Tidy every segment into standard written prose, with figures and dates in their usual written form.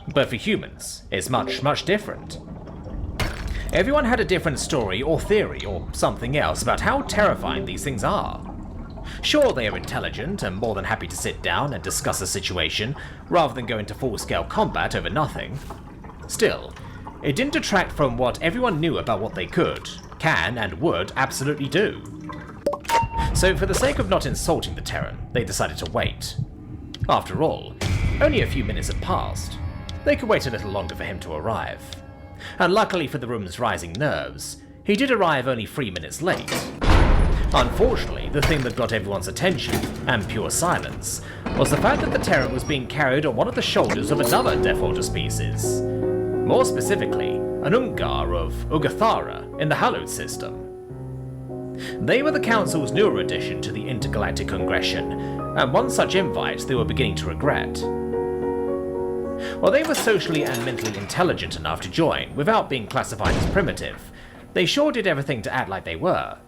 But for humans, it's much different. Everyone had a different story or theory or something else about how terrifying these things are. Sure, they are intelligent and more than happy to sit down and discuss a situation rather than go into full-scale combat over nothing. Still, it didn't detract from what everyone knew about what they could, can, and would absolutely do. So for the sake of not insulting the Terran, they decided to wait. After all, only a few minutes had passed. They could wait a little longer for him to arrive. And luckily for the room's rising nerves, he did arrive only 3 minutes late. Unfortunately, the thing that got everyone's attention, and pure silence, was the fact that the Terran was being carried on one of the shoulders of another Death Order species. More specifically, an Ungar of Ugathara in the Hallowed System. They were the Council's newer addition to the Intergalactic Congression, and one such invite they were beginning to regret. While they were socially and mentally intelligent enough to join without being classified as primitive, they sure did everything to act like they were.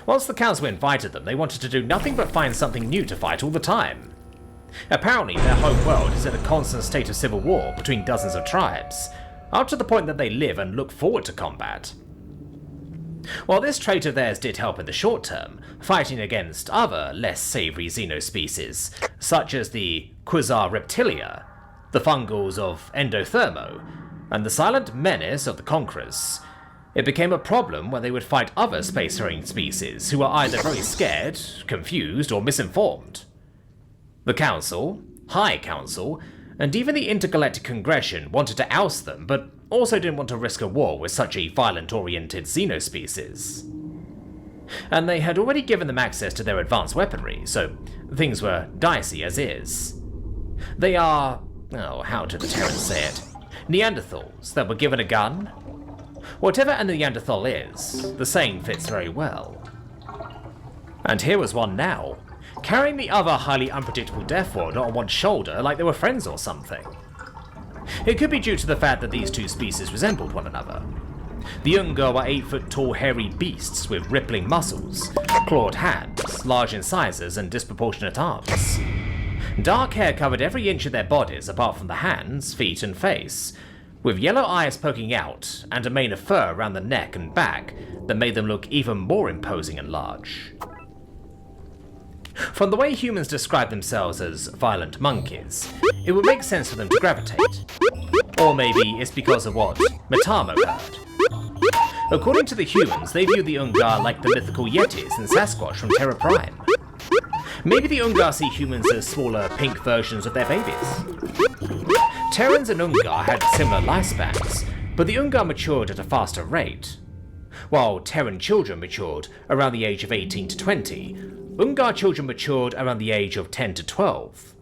Once the Council invited them, they wanted to do nothing but find something new to fight all the time. Apparently, their home world is in a constant state of civil war between dozens of tribes, up to the point that they live and look forward to combat. While this trait of theirs did help in the short term, fighting against other, less savoury xenospecies, such as the Quasar Reptilia, the fungals of Endothermo, and the silent menace of the Conquerors, it became a problem when they would fight other spacefaring species who were either very scared, confused, or misinformed. The Council, High Council, and even the Intergalactic Congression wanted to oust them, but also didn't want to risk a war with such a violent-oriented xenospecies. And they had already given them access to their advanced weaponry, so things were dicey as is. They are, how do the Terrans say it? Neanderthals that were given a gun? Whatever a Neanderthal is, the saying fits very well. And here was one now, carrying the other highly unpredictable Death Order on one shoulder like they were friends or something. It could be due to the fact that these two species resembled one another. The Ungar were 8-foot-tall hairy beasts with rippling muscles, clawed hands, large incisors, and disproportionate arms. Dark hair covered every inch of their bodies apart from the hands, feet, and face, with yellow eyes poking out and a mane of fur around the neck and back that made them look even more imposing and large. From the way humans describe themselves as violent monkeys, it would make sense for them to gravitate. Or maybe it's because of what Mitamo heard. According to the humans, they view the Ungar like the mythical Yetis and Sasquatch from Terra Prime. Maybe the Ungar see humans as smaller, pink versions of their babies. Terrans and Ungar had similar lifespans, but the Ungar matured at a faster rate. While Terran children matured around the age of 18 to 20, Ungar children matured around the age of 10 to 12.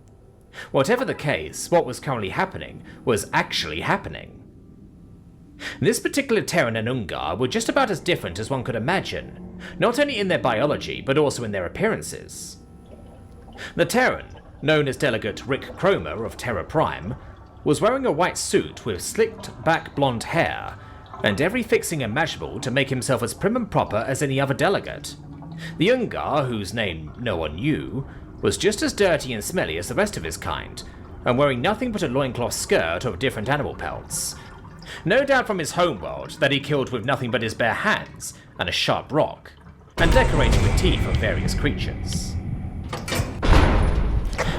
Whatever the case, what was currently happening was actually happening. This particular Terran and Ungar were just about as different as one could imagine, not only in their biology, but also in their appearances. The Terran, known as Delegate Rick Cromer of Terra Prime, was wearing a white suit with slicked back blonde hair, and every fixing imaginable to make himself as prim and proper as any other delegate. The Ungar, whose name no one knew, was just as dirty and smelly as the rest of his kind, and wearing nothing but a loincloth skirt of different animal pelts. No doubt from his homeworld that he killed with nothing but his bare hands and a sharp rock, and decorated with teeth of various creatures.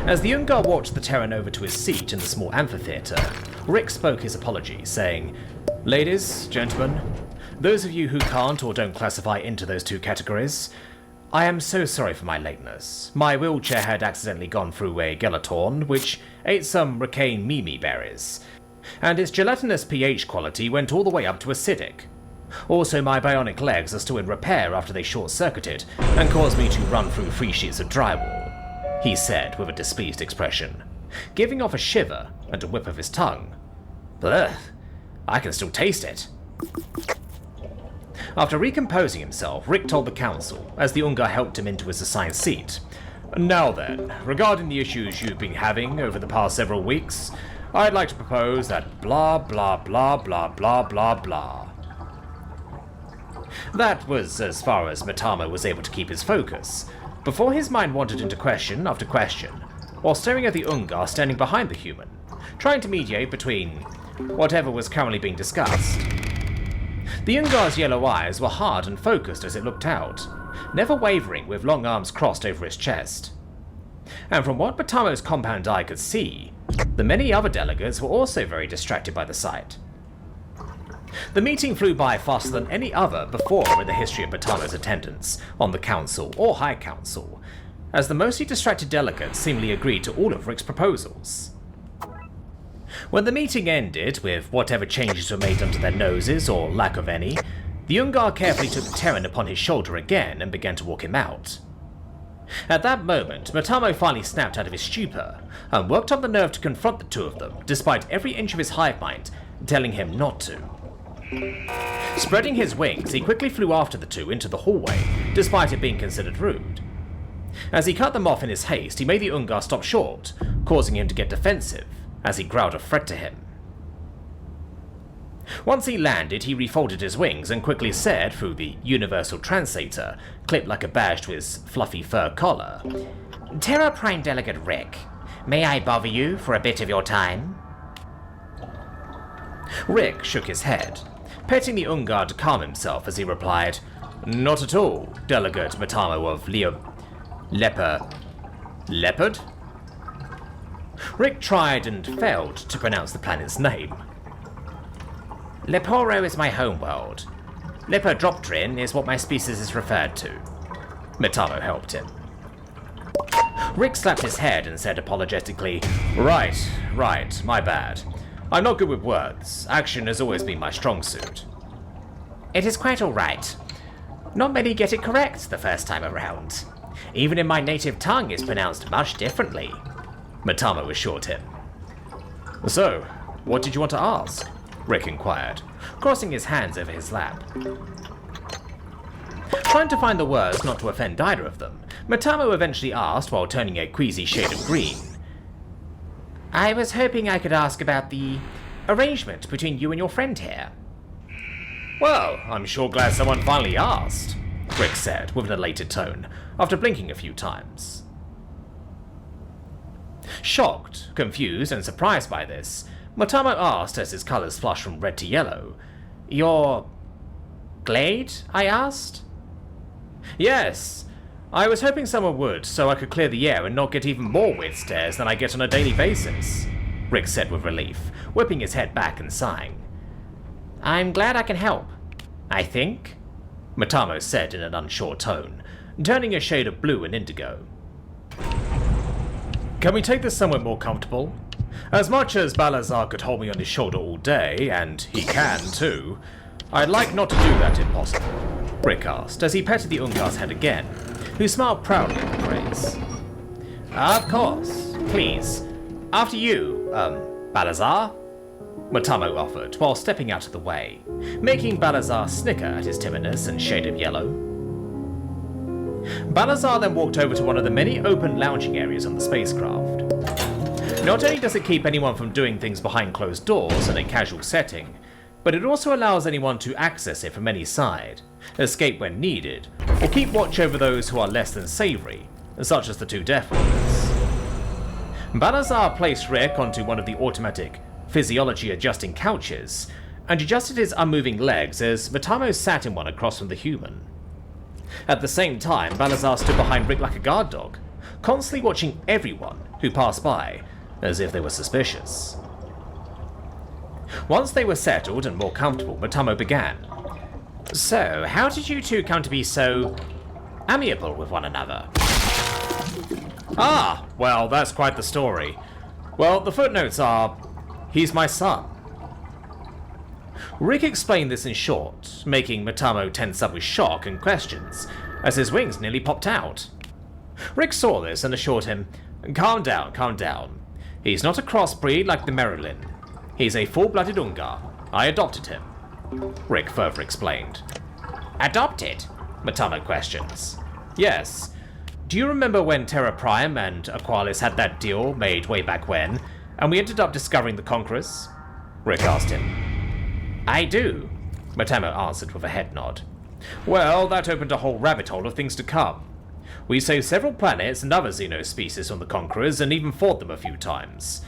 As the Ungar walked the Terran over to his seat in the small amphitheatre, Rick spoke his apology, saying, "Ladies, gentlemen, those of you who can't or don't classify into those two categories, I am so sorry for my lateness. My wheelchair had accidentally gone through a Gelatorn, which ate some Ricane Mimi berries, and its gelatinous pH quality went all the way up to acidic. Also, my bionic legs are still in repair after they short-circuited and caused me to run through 3 sheets of drywall," he said with a displeased expression, giving off a shiver and a whip of his tongue. "Ugh, I can still taste it." After recomposing himself, Rick told the council, as the Ungar helped him into his assigned seat, "Now then, regarding the issues you've been having over the past several weeks, I'd like to propose that blah blah blah blah blah blah blah." That was as far as Mitamo was able to keep his focus, before his mind wandered into question after question, while staring at the Ungar standing behind the human, trying to mediate between whatever was currently being discussed. The Ungar's yellow eyes were hard and focused as it looked out, never wavering, with long arms crossed over his chest. And from what Matamo's compound eye could see, the many other delegates were also very distracted by the sight. The meeting flew by faster than any other before in the history of Matamo's attendance on the Council or High Council, as the mostly distracted delegates seemingly agreed to all of Rick's proposals. When the meeting ended, with whatever changes were made under their noses or lack of any, the Ungar carefully took Terran upon his shoulder again and began to walk him out. At that moment, Matamo finally snapped out of his stupor and worked up the nerve to confront the two of them, despite every inch of his hive mind telling him not to. Spreading his wings, he quickly flew after the two into the hallway, despite it being considered rude. As he cut them off in his haste, he made the Ungar stop short, causing him to get defensive, as he growled a threat to him. Once he landed, he refolded his wings and quickly said, through the universal translator, clipped like a badge to his fluffy fur collar, "Terra Prime Delegate Rick, may I bother you for a bit of your time?" Rick shook his head, petting the Ungar to calm himself as he replied, "Not at all, Delegate Matamo of Leopard?" Rick tried and failed to pronounce the planet's name. "Leporo is my homeworld. Lepidopteran is what my species is referred to." Matamo helped him. Rick slapped his head and said apologetically, Right, my bad. I'm not good with words. Action has always been my strong suit." "It is quite all right. Not many get it correct the first time around. Even in my native tongue it's pronounced much differently," Matamo assured him. "So, what did you want to ask?" Rick inquired, crossing his hands over his lap. Trying to find the words not to offend either of them, Matamo eventually asked while turning a queasy shade of green, "I was hoping I could ask about the arrangement between you and your friend here." "Well, I'm sure glad someone finally asked," Rick said with an elated tone, after blinking a few times. Shocked, confused, and surprised by this, Matamo asked as his colors flushed from red to yellow, "Your Glade?" I asked. "Yes. I was hoping someone would, so I could clear the air and not get even more weird stares than I get on a daily basis," Rick said with relief, whipping his head back and sighing. "I'm glad I can help, I think," Matamo said in an unsure tone, turning a shade of blue and indigo. "Can we take this somewhere more comfortable? As much as Balazar could hold me on his shoulder all day, and he can too, I'd like not to do that if possible," Rick asked as he petted the Ungar's head again, who smiled proudly at the praise. "Of course, please. After you, Balazar," Matamo offered while stepping out of the way, making Balazar snicker at his timidness and shade of yellow. Balazar then walked over to one of the many open lounging areas on the spacecraft. Not only does it keep anyone from doing things behind closed doors in a casual setting, but it also allows anyone to access it from any side, escape when needed, or keep watch over those who are less than savory, such as the two Death Warders. Balazar placed Rick onto one of the automatic physiology-adjusting couches, and adjusted his unmoving legs as Matamo sat in one across from the human. At the same time, Balazar stood behind Rick like a guard dog, constantly watching everyone who passed by, as if they were suspicious. Once they were settled and more comfortable, Matamo began. "So, how did you two come to be so amiable with one another?" "Ah, well, that's quite the story. Well, the footnotes are, he's my son." Rick explained this in short, making Matamo tense up with shock and questions, as his wings nearly popped out. Rick saw this and assured him, calm down. He's not a crossbreed like the Merlin. He's a full-blooded Ungar. I adopted him," Rick further explained. "Adopted?" Matamo questions. "Yes. Do you remember when Terra Prime and Aqualis had that deal made way back when, and we ended up discovering the Conquerors?" Rick asked him. "I do," Matamo answered with a head nod. "Well, that opened a whole rabbit hole of things to come. We saved several planets and other xenospecies from the Conquerors and even fought them a few times,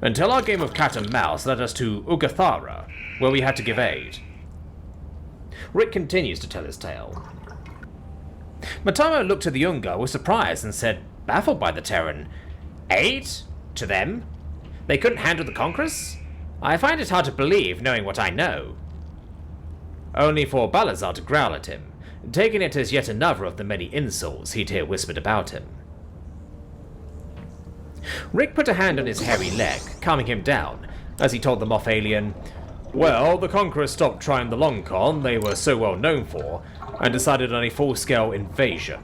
until our game of cat and mouse led us to Ugathara, where we had to give aid. Rick continues to tell his tale. Matamo looked at the Ungar with surprise and said, baffled by the Terran, "Aid? To them? They couldn't handle the Conquerors? I find it hard to believe, knowing what I know." Only for Balazar to growl at him, taking it as yet another of the many insults he'd hear whispered about him. Rick put a hand on his hairy leg, calming him down, as he told the Moff alien, "Well, the Conquerors stopped trying the long con they were so well known for, and decided on a full-scale invasion.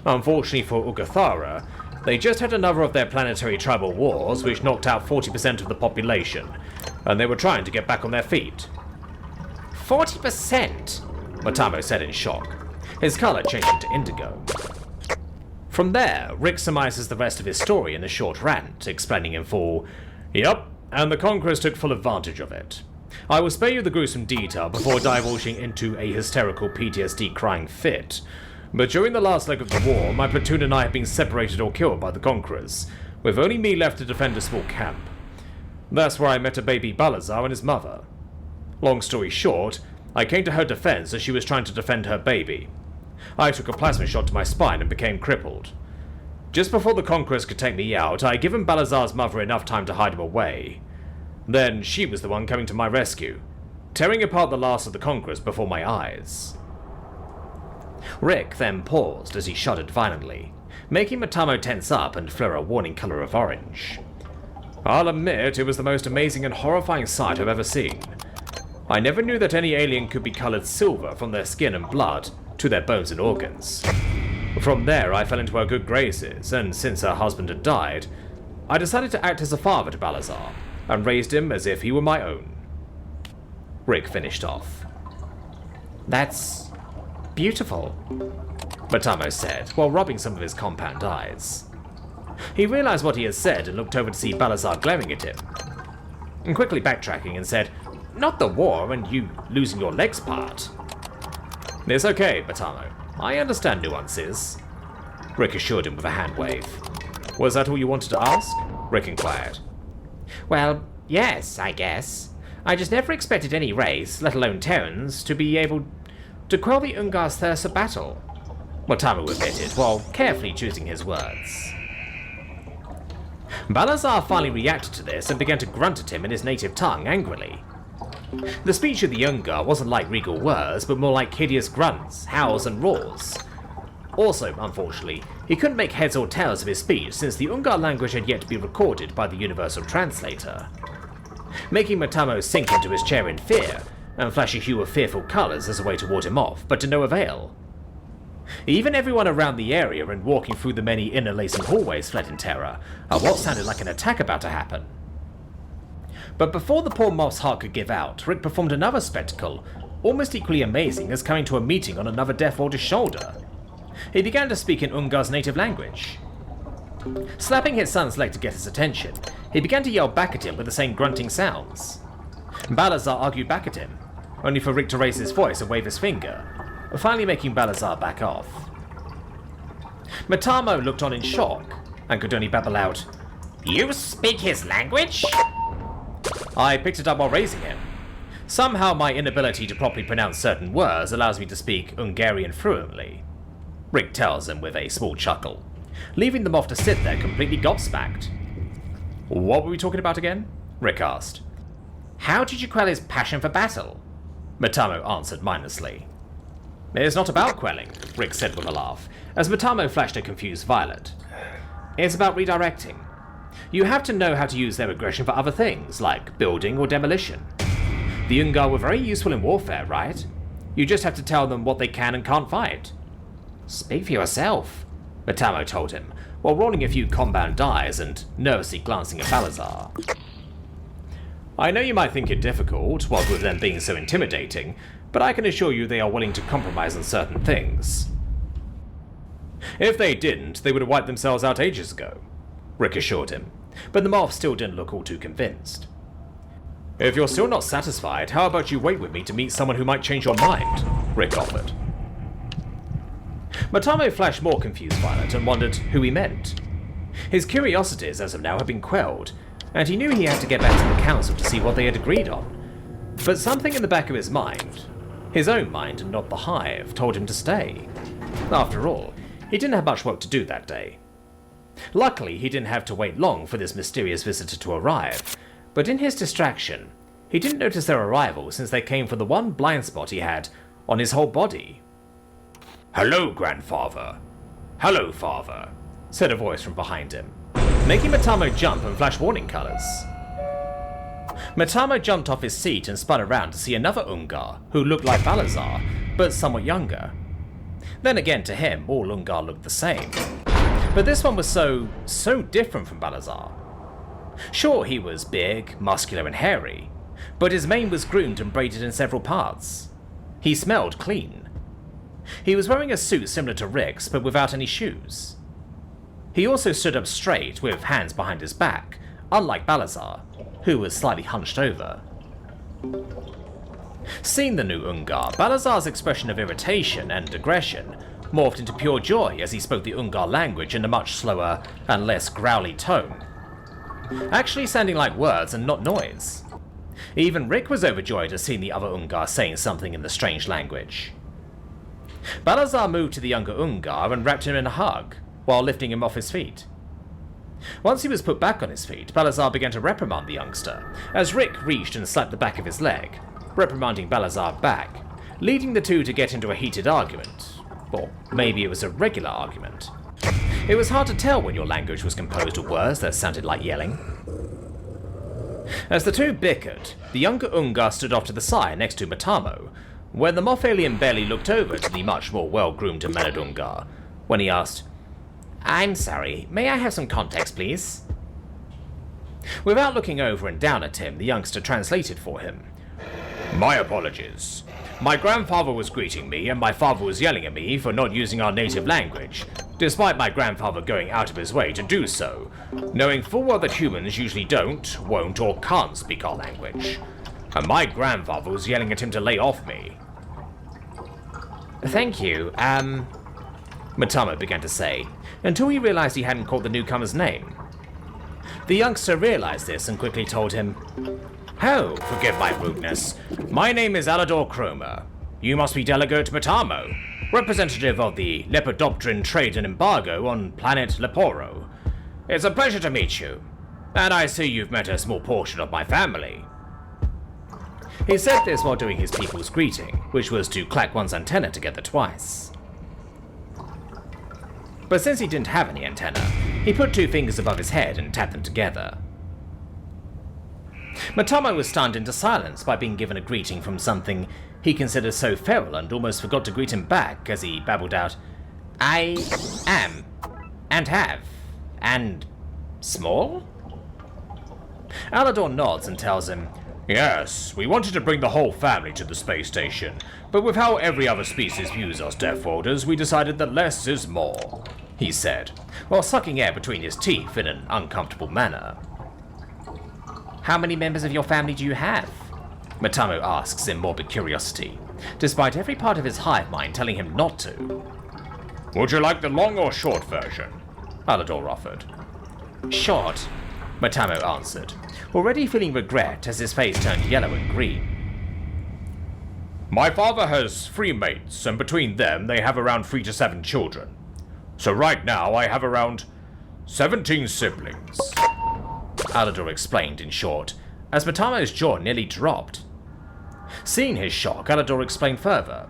Unfortunately for Ugathara, they just had another of their planetary tribal wars which knocked out 40% of the population, and they were trying to get back on their feet." 40%? Matamo said in shock, his colour changing to indigo. From there, Rick surmises the rest of his story in a short rant, explaining in full, "Yup, and the Conquerors took full advantage of it. I will spare you the gruesome detail before divulging into a hysterical PTSD crying fit, but during the last leg of the war, my platoon and I had been separated or killed by the Conquerors, with only me left to defend a small camp. That's where I met a baby Balazar and his mother. Long story short, I came to her defense as she was trying to defend her baby. I took a plasma shot to my spine and became crippled. Just before the Conquerors could take me out, I had given Balazar's mother enough time to hide him away. Then she was the one coming to my rescue, tearing apart the last of the Conquerors before my eyes." Rick then paused as he shuddered violently, making Matamo tense up and flare a warning colour of orange. "I'll admit it was the most amazing and horrifying sight I've ever seen. I never knew that any alien could be coloured silver from their skin and blood to their bones and organs. From there I fell into her good graces, and since her husband had died, I decided to act as a father to Balazar, and raised him as if he were my own." Rick finished off. "That's beautiful," Matamo said, while rubbing some of his compound eyes. He realized what he had said and looked over to see Balazar glaring at him, and quickly backtracking and said, "Not the war and you losing your legs part." "It's okay, Matamo. I understand nuances," Rick assured him with a hand wave. "Was that all you wanted to ask?" Rick inquired. "Well, yes, I guess. I just never expected any race, let alone Terrans, to be able to quell the Ungar's thirst for battle," Matamo admitted, while carefully choosing his words. Balazar finally reacted to this and began to grunt at him in his native tongue angrily. The speech of the Ungar wasn't like regal words, but more like hideous grunts, howls, and roars. Also, unfortunately, he couldn't make heads or tails of his speech since the Ungar language had yet to be recorded by the Universal Translator, making Matamo sink into his chair in fear and flash a hue of fearful colours as a way to ward him off, but to no avail. Even everyone around the area and walking through the many interlacing hallways fled in terror at what sounded like an attack about to happen. But before the poor Moff's heart could give out, Rick performed another spectacle, almost equally amazing as coming to a meeting on another Death Warder's shoulder. He began to speak in Ungar's native language. Slapping his son's leg to get his attention, he began to yell back at him with the same grunting sounds. Balazar argued back at him, only for Rick to raise his voice and wave his finger, finally making Balazar back off. Matamo looked on in shock, and could only babble out, "You speak his language?" I picked it up while raising him. Somehow my inability to properly pronounce certain words allows me to speak Ungarian fluently, Rick tells him with a small chuckle, leaving them off to sit there completely gobsmacked. "What were we talking about again?" Rick asked. "How did you quell his passion for battle?" Matamo answered mindlessly. "It's not about quelling," Rick said with a laugh, as Matamo flashed a confused violet. "It's about redirecting. You have to know how to use their aggression for other things, like building or demolition. The Ungar were very useful in warfare, right? You just have to tell them what they can and can't fight." "Speak for yourself," Matamo told him, while rolling a few compound dice and nervously glancing at Balazar. "I know you might think it difficult, what with them being so intimidating, but I can assure you they are willing to compromise on certain things." "If they didn't, they would have wiped themselves out ages ago," Rick assured him, but the Moff still didn't look all too convinced. "If you're still not satisfied, how about you wait with me to meet someone who might change your mind?" Rick offered. Matamo flashed more confused Violet and wondered who he meant. His curiosities as of now had been quelled, and he knew he had to get back to the council to see what they had agreed on. But something in the back of his mind, his own mind and not the hive, told him to stay. After all, he didn't have much work to do that day. Luckily, he didn't have to wait long for this mysterious visitor to arrive, but in his distraction, he didn't notice their arrival since they came from the one blind spot he had on his whole body. "Hello, grandfather." "Hello, father," said a voice from behind him, making Matamo jump and flash warning colors. Matamo jumped off his seat and spun around to see another Ungar, who looked like Balazar, but somewhat younger. Then again, to him, all Ungar looked the same. But this one was so different from Balazar. Sure, he was big, muscular and hairy, but his mane was groomed and braided in several parts. He smelled clean. He was wearing a suit similar to Rick's, but without any shoes. He also stood up straight, with hands behind his back, unlike Balazar, who was slightly hunched over. Seeing the new Ungar, Balazar's expression of irritation and aggression morphed into pure joy as he spoke the Ungar language in a much slower and less growly tone, actually sounding like words and not noise. Even Rick was overjoyed at seeing the other Ungar saying something in the strange language. Balazar moved to the younger Ungar and wrapped him in a hug, while lifting him off his feet. Once he was put back on his feet, Balazar began to reprimand the youngster, as Rick reached and slapped the back of his leg, reprimanding Balazar back, leading the two to get into a heated argument. Or maybe it was a regular argument. It was hard to tell when your language was composed of words that sounded like yelling. As the two bickered, the younger Ungar stood off to the side next to Matamo, where the moth alien barely looked over to the much more well-groomed and mannered Ungar, when he asked, "I'm sorry, may I have some context, please?" Without looking over and down at him, the youngster translated for him. "My apologies. My grandfather was greeting me, and my father was yelling at me for not using our native language, despite my grandfather going out of his way to do so, knowing full well that humans usually don't, won't, or can't speak our language. And my grandfather was yelling at him to lay off me." "Thank you, Matamo began to say, until he realized he hadn't caught the newcomer's name. The youngster realized this and quickly told him, "Oh, forgive my rudeness. My name is Alador Chroma. You must be Delegate Matamo, representative of the Lepidopteran Trade and Embargo on planet Leporo. It's a pleasure to meet you, and I see you've met a small portion of my family." He said this while doing his people's greeting, which was to clack one's antenna together twice. But since he didn't have any antenna, he put two fingers above his head and tapped them together. Matamo was stunned into silence by being given a greeting from something he considered so feral and almost forgot to greet him back as he babbled out, "I am, and have, and small?" Alador nods and tells him, "Yes, we wanted to bring the whole family to the space station, but with how every other species views us Death Warders, we decided that less is more," he said, while sucking air between his teeth in an uncomfortable manner. "How many members of your family do you have?" Matamo asks in morbid curiosity, despite every part of his hive mind telling him not to. "Would you like the long or short version?" Alador offered. "Short," Matamo answered, already feeling regret as his face turned yellow and green. "My father has 3 mates, and between them they have around 3 to 7 children. So right now I have around 17 siblings," Alador explained in short, as Matamo's jaw nearly dropped. Seeing his shock, Alador explained further.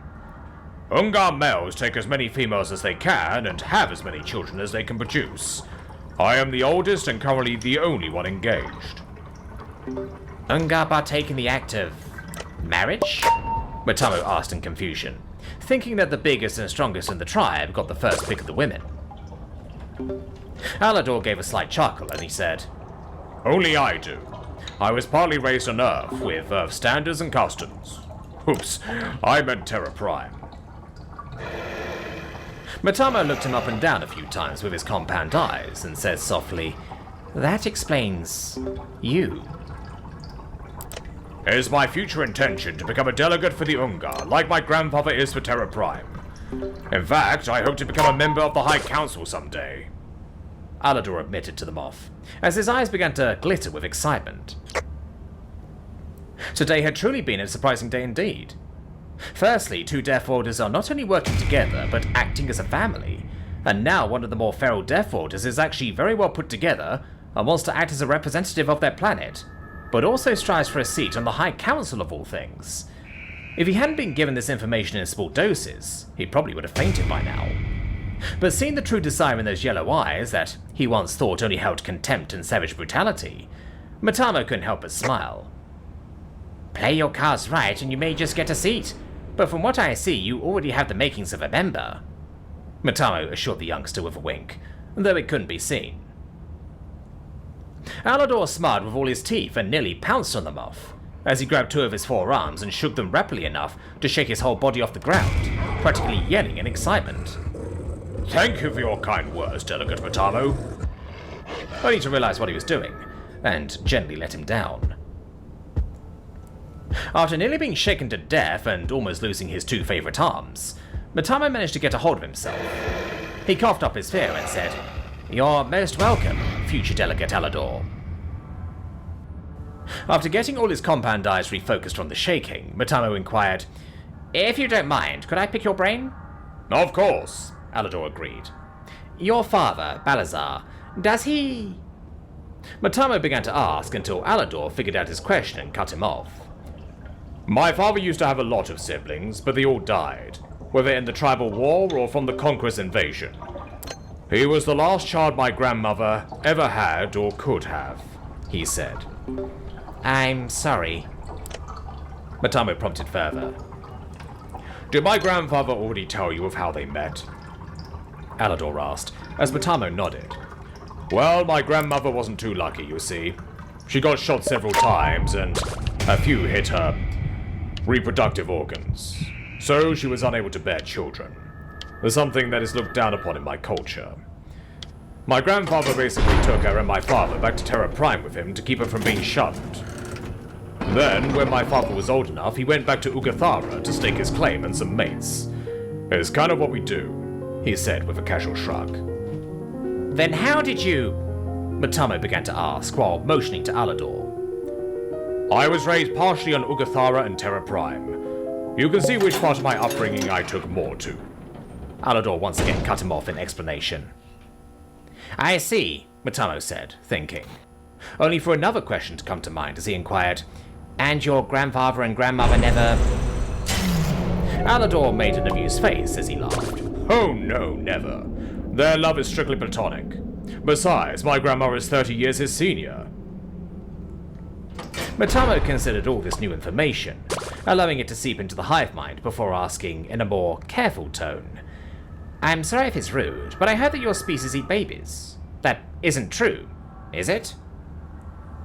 "Ungar males take as many females as they can and have as many children as they can produce. I am the oldest and currently the only one engaged." "Ungar partake in the act of marriage?" Matamo asked in confusion, thinking that the biggest and strongest in the tribe got the first pick of the women. Alador gave a slight chuckle and he said, "Only I do. I was partly raised on Earth with Earth standards and customs. Oops, I meant Terra Prime." Matamo looked him up and down a few times with his compound eyes and said softly, "That explains you." "It is my future intention to become a delegate for the Ungar, like my grandfather is for Terra Prime. In fact, I hope to become a member of the High Council someday. Alador admitted to the Moth, as his eyes began to glitter with excitement. Today had truly been a surprising day indeed. Firstly, two Death Warders are not only working together, but acting as a family. And now one of the more feral Death Warders is actually very well put together and wants to act as a representative of their planet, but also strives for a seat on the High Council of all things. If he hadn't been given this information in small doses, he probably would have fainted by now. But seeing the true desire in those yellow eyes that he once thought only held contempt and savage brutality, Matamo couldn't help but smile. Play your cards right and you may just get a seat, but from what I see you already have the makings of a member, Matamo assured the youngster with a wink, though it couldn't be seen. Alador smiled with all his teeth and nearly pounced on the Moth, as he grabbed two of his forearms and shook them rapidly enough to shake his whole body off the ground, practically yelling in excitement. Thank you for your kind words, delicate Matamo. Only to realize what he was doing, and gently let him down. After nearly being shaken to death and almost losing his two favorite arms, Matamo managed to get a hold of himself. He coughed up his fear and said, You're most welcome, future delegate Alador. After getting all his compound eyes refocused from the shaking, Matamo inquired, If you don't mind, could I pick your brain? Of course, Alador agreed. Your father, Balazar, does he... Matamo began to ask until Alador figured out his question and cut him off. My father used to have a lot of siblings, but they all died, whether in the tribal war or from the Conquest invasion. He was the last child my grandmother ever had or could have, he said. I'm sorry. Matamo prompted further. Did my grandfather already tell you of how they met? Alador asked, as Matamo nodded. Well, my grandmother wasn't too lucky, you see. She got shot several times, and a few hit her reproductive organs, so she was unable to bear children. Something that is looked down upon in my culture. My grandfather basically took her and my father back to Terra Prime with him to keep her from being shunned. Then, when my father was old enough, he went back to Ugathara to stake his claim and some mates. It's kind of what we do, he said with a casual shrug. Then how did you... Matamo began to ask while motioning to Alador. I was raised partially on Ugathara and Terra Prime. You can see which part of my upbringing I took more to. Alador once again cut him off in explanation. I see, Matamo said, thinking. Only for another question to come to mind as he inquired, And your grandfather and grandmother never... Alador made an amused face as he laughed. Oh no, never. Their love is strictly platonic. Besides, my grandmother is 30 years his senior. Matamo considered all this new information, allowing it to seep into the hive mind before asking in a more careful tone. I'm sorry if it's rude, but I heard that your species eat babies. That isn't true, is it?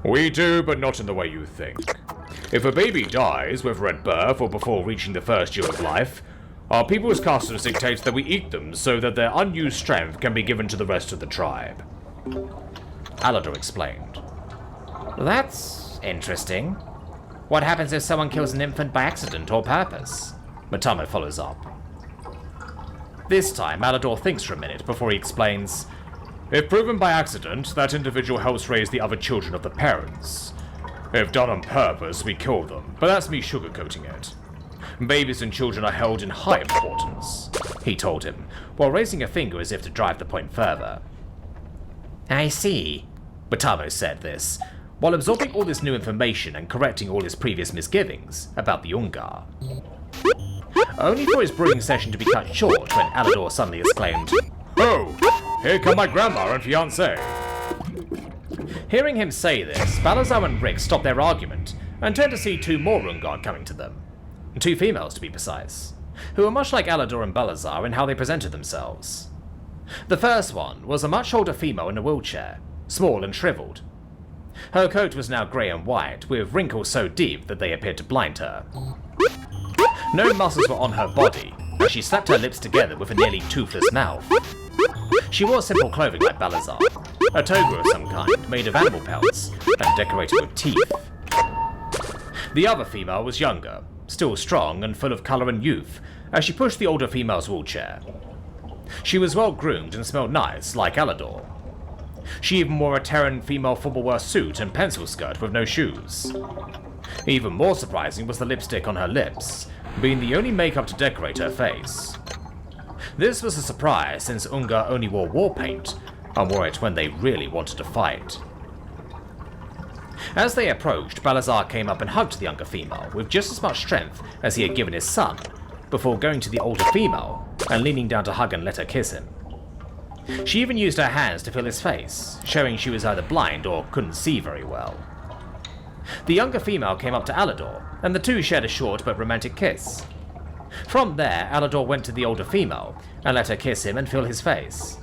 We do, but not in the way you think. If a baby dies, whether at birth or before reaching the first year of life, our people's customs dictate that we eat them so that their unused strength can be given to the rest of the tribe. Alador explained. That's interesting. What happens if someone kills an infant by accident or purpose? Matamo follows up. This time, Alador thinks for a minute before he explains, If proven by accident, that individual helps raise the other children of the parents. If done on purpose, we kill them, but that's me sugarcoating it. Babies and children are held in high importance, he told him, while raising a finger as if to drive the point further. I see, Matamo said this, while absorbing all this new information and correcting all his previous misgivings about the Ungar. Only for his brewing session to be cut short when Alador suddenly exclaimed, Oh, here come my grandma and fiancé. Hearing him say this, Balazar and Rick stopped their argument and turned to see two more Ungar coming to them. Two females, to be precise, who were much like Alador and Balazar in how they presented themselves. The first one was a much older female in a wheelchair, small and shriveled. Her coat was now grey and white, with wrinkles so deep that they appeared to blind her. No muscles were on her body, as she slapped her lips together with a nearly toothless mouth. She wore simple clothing like Balazar, a toga of some kind, made of animal pelts, and decorated with teeth. The other female was younger, still strong and full of colour and youth, as she pushed the older female's wheelchair. She was well groomed and smelled nice, like Alador. She even wore a Terran female football wear suit and pencil skirt with no shoes. Even more surprising was the lipstick on her lips, being the only makeup to decorate her face. This was a surprise since Ungar only wore war paint and wore it when they really wanted to fight. As they approached, Balazar came up and hugged the younger female with just as much strength as he had given his son, before going to the older female and leaning down to hug and let her kiss him. She even used her hands to feel his face, showing she was either blind or couldn't see very well. The younger female came up to Alador, and the two shared a short but romantic kiss. From there, Alador went to the older female and let her kiss him and feel his face.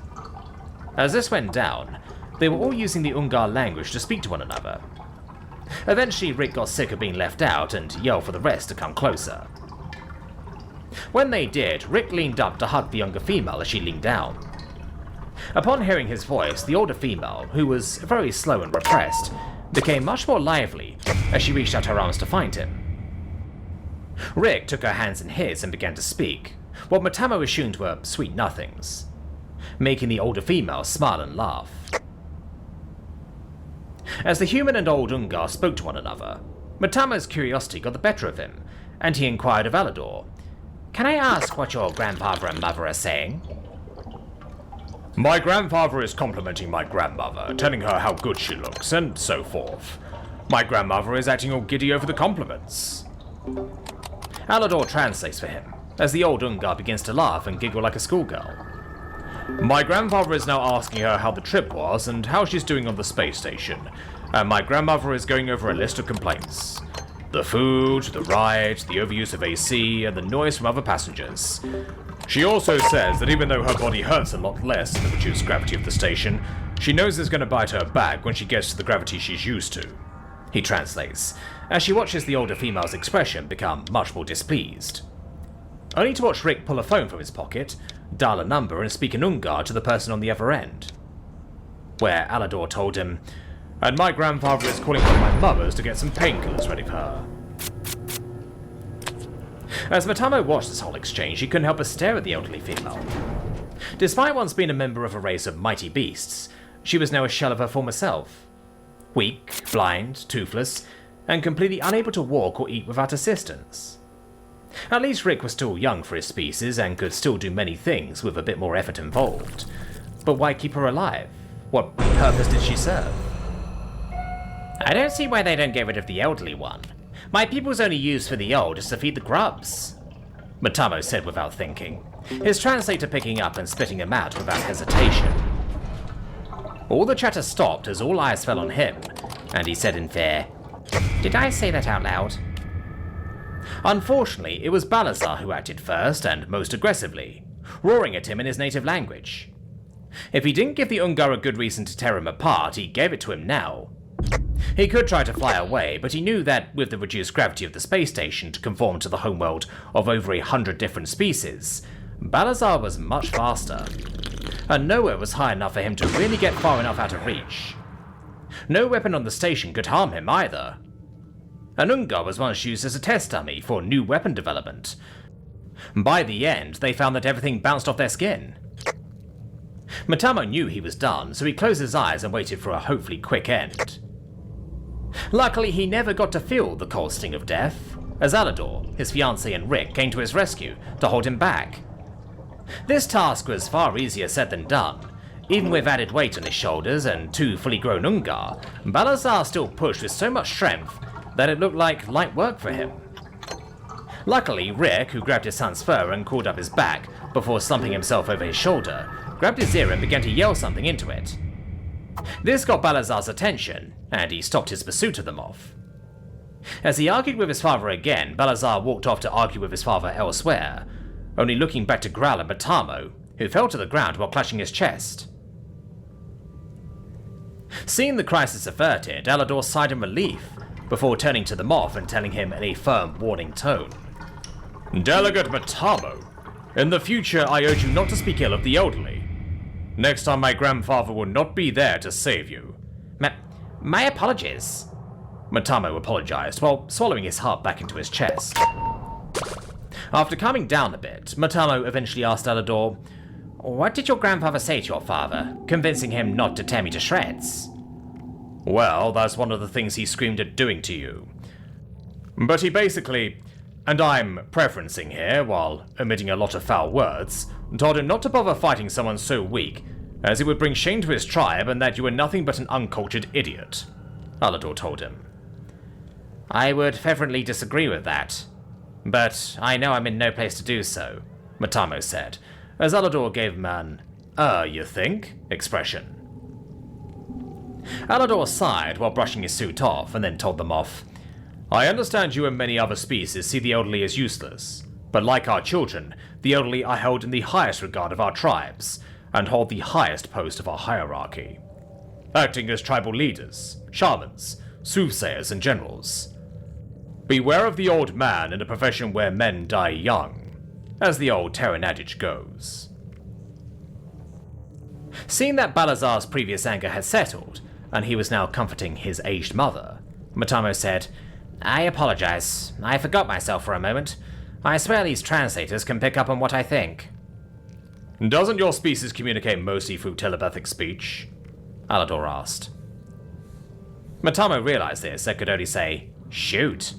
As this went down, they were all using the Ungar language to speak to one another. Eventually, Rick got sick of being left out and yelled for the rest to come closer. When they did, Rick leaned up to hug the younger female as she leaned down. Upon hearing his voice, the older female, who was very slow and repressed, became much more lively as she reached out her arms to find him. Rick took her hands in his and began to speak, what Matamo assumed were sweet nothings, making the older female smile and laugh. As the human and old Ungar spoke to one another, Matamo's curiosity got the better of him, and he inquired of Alador, "Can I ask what your grandfather and mother are saying?" "My grandfather is complimenting my grandmother, telling her how good she looks, and so forth. My grandmother is acting all giddy over the compliments." Alador translates for him, as the old Ungar begins to laugh and giggle like a schoolgirl. "My grandfather is now asking her how the trip was and how she's doing on the space station, and my grandmother is going over a list of complaints. The food, the ride, the overuse of AC, and the noise from other passengers. She also says that even though her body hurts a lot less in the reduced gravity of the station, she knows it's going to bite her back when she gets to the gravity she's used to," he translates, as she watches the older female's expression become much more displeased. Only to watch Rick pull a phone from his pocket, dial a number and speak in Ungar to the person on the other end. Where Alador told him, "And my grandfather is calling one of my mothers to get some painkillers ready for her." As Matamo watched this whole exchange, he couldn't help but stare at the elderly female. Despite once being a member of a race of mighty beasts, she was now a shell of her former self. Weak, blind, toothless, and completely unable to walk or eat without assistance. At least Rick was still young for his species and could still do many things with a bit more effort involved. But why keep her alive? What purpose did she serve? "I don't see why they don't get rid of the elderly one. My people's only use for the old is to feed the grubs," Matamo said without thinking, his translator picking up and spitting him out without hesitation. All the chatter stopped as all eyes fell on him, and he said in fear, "Did I say that out loud?" Unfortunately, it was Balazar who acted first and most aggressively, roaring at him in his native language. If he didn't give the Ungar a good reason to tear him apart, he gave it to him now. He could try to fly away, but he knew that with the reduced gravity of the space station to conform to the homeworld of over 100 different species, Balazar was much faster, and nowhere was high enough for him to really get far enough out of reach. No weapon on the station could harm him either. An Ungar was once used as a test dummy for new weapon development. By the end, they found that everything bounced off their skin. Matamo knew he was done, so he closed his eyes and waited for a hopefully quick end. Luckily, he never got to feel the cold sting of death, as Alador, his fiancée and Rick came to his rescue to hold him back. This task was far easier said than done. Even with added weight on his shoulders and 2 fully grown Ungar, Balazar still pushed with so much strength that it looked like light work for him. Luckily, Rick, who grabbed his son's fur and crawled up his back before slumping himself over his shoulder, grabbed his ear and began to yell something into it. This got Balazar's attention, and he stopped his pursuit of the moth. As he argued with his father again, Balazar walked off to argue with his father elsewhere, only looking back to growl at Matamo, who fell to the ground while clutching his chest. Seeing the crisis averted, Alador sighed in relief, before turning to the moth and telling him in a firm, warning tone, "Delegate Matamo, in the future I urge you not to speak ill of the elderly. Next time my grandfather will not be there to save you." My apologies," Matamo apologized while swallowing his heart back into his chest. After calming down a bit, Matamo eventually asked Alador, "What did your grandfather say to your father, convincing him not to tear me to shreds?" "Well, that's one of the things he screamed at doing to you. But he basically, and I'm preferencing here while omitting a lot of foul words, told him not to bother fighting someone so weak, as it would bring shame to his tribe and that you were nothing but an uncultured idiot," Alador told him. "I would fervently disagree with that, but I know I'm in no place to do so," Matamo said, as Alador gave him an, "you think?" expression. Alador sighed while brushing his suit off and then told them off. "I understand you and many other species see the elderly as useless, but like our children, the elderly are held in the highest regard of our tribes, and hold the highest post of our hierarchy, acting as tribal leaders, shamans, soothsayers, and generals. Beware of the old man in a profession where men die young, as the old Terran adage goes." Seeing that Balazar's previous anger had settled, and he was now comforting his aged mother, Matamo said, "I apologize. I forgot myself for a moment. I swear these translators can pick up on what I think." "Doesn't your species communicate mostly through telepathic speech?" Alador asked. Matamo realized this and could only say, "Shoot."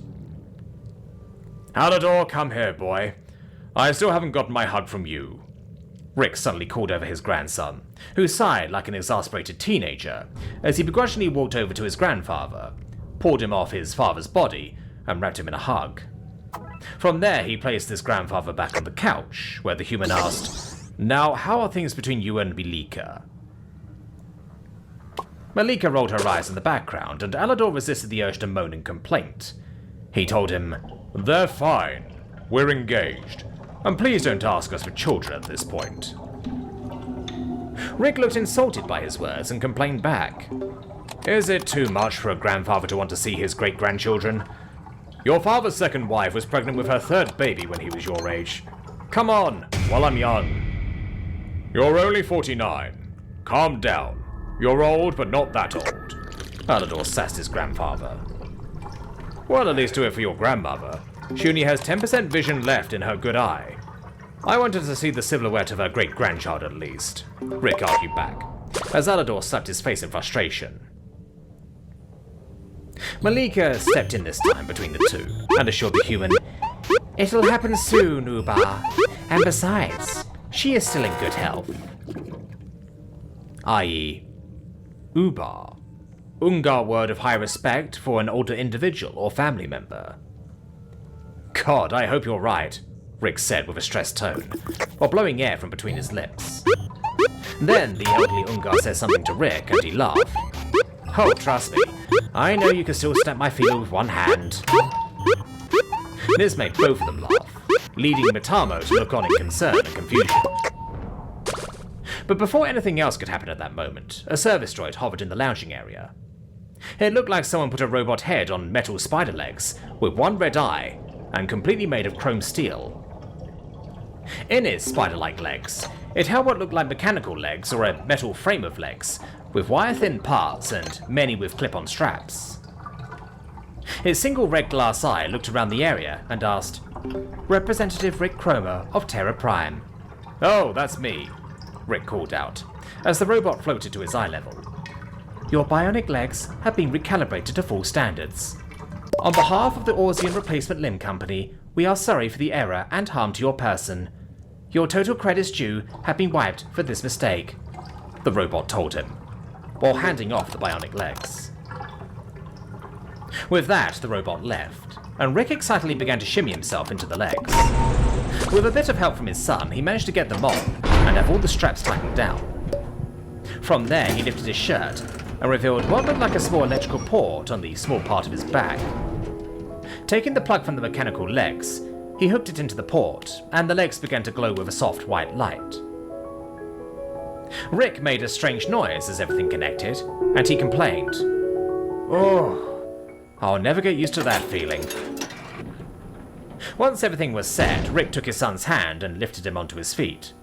"Alador, come here, boy. I still haven't gotten my hug from you," Rick suddenly called over his grandson, who sighed like an exasperated teenager as he begrudgingly walked over to his grandfather, pulled him off his father's body, and wrapped him in a hug. From there, he placed his grandfather back on the couch, where the human asked, "Now, how are things between you and Malika?" Malika rolled her eyes in the background, and Alador resisted the urge to moan in complaint. He told him, "They're fine. We're engaged. And please don't ask us for children at this point." Rick looked insulted by his words and complained back. "Is it too much for a grandfather to want to see his great-grandchildren? Your father's second wife was pregnant with her third baby when he was your age. Come on, while I'm young." "You're only 49. Calm down. You're old, but not that old," Alador sassed his grandfather. "Well, at least do it for your grandmother. She only has 10% vision left in her good eye. I wanted to see the silhouette of her great-grandchild at least," Rick argued back, as Alador slapped his face in frustration. Malika stepped in this time between the two, and assured the human, "It'll happen soon, Ubar. And besides, she is still in good health." I.e., Ubar. Ungar word of high respect for an older individual or family member. "God, I hope you're right," Rick said with a stressed tone, while blowing air from between his lips. Then the elderly Ungar said something to Rick, and he laughed. "Oh, trust me, I know you can still snap my finger with one hand." This made both of them laugh, leading Matamo to look on in concern and confusion. But before anything else could happen at that moment, a service droid hovered in the lounging area. It looked like someone put a robot head on metal spider legs, with one red eye, and completely made of chrome steel. In its spider-like legs, it held what looked like mechanical legs or a metal frame of legs, with wire-thin parts and many with clip-on straps. Its single red glass eye looked around the area and asked, "Representative Rick Cromer of Terra Prime." "Oh, that's me," Rick called out, as the robot floated to his eye level. "Your bionic legs have been recalibrated to full standards. On behalf of the Orsian Replacement Limb Company, we are sorry for the error and harm to your person. Your total credits due have been wiped for this mistake," the robot told him, while handing off the bionic legs. With that, the robot left, and Rick excitedly began to shimmy himself into the legs. With a bit of help from his son, he managed to get them on, and have all the straps tightened down. From there, he lifted his shirt, and revealed what looked like a small electrical port on the small part of his back. Taking the plug from the mechanical legs, he hooked it into the port, and the legs began to glow with a soft white light. Rick made a strange noise as everything connected, and he complained, "Oh, I'll never get used to that feeling." Once everything was set, Rick took his son's hand and lifted him onto his feet,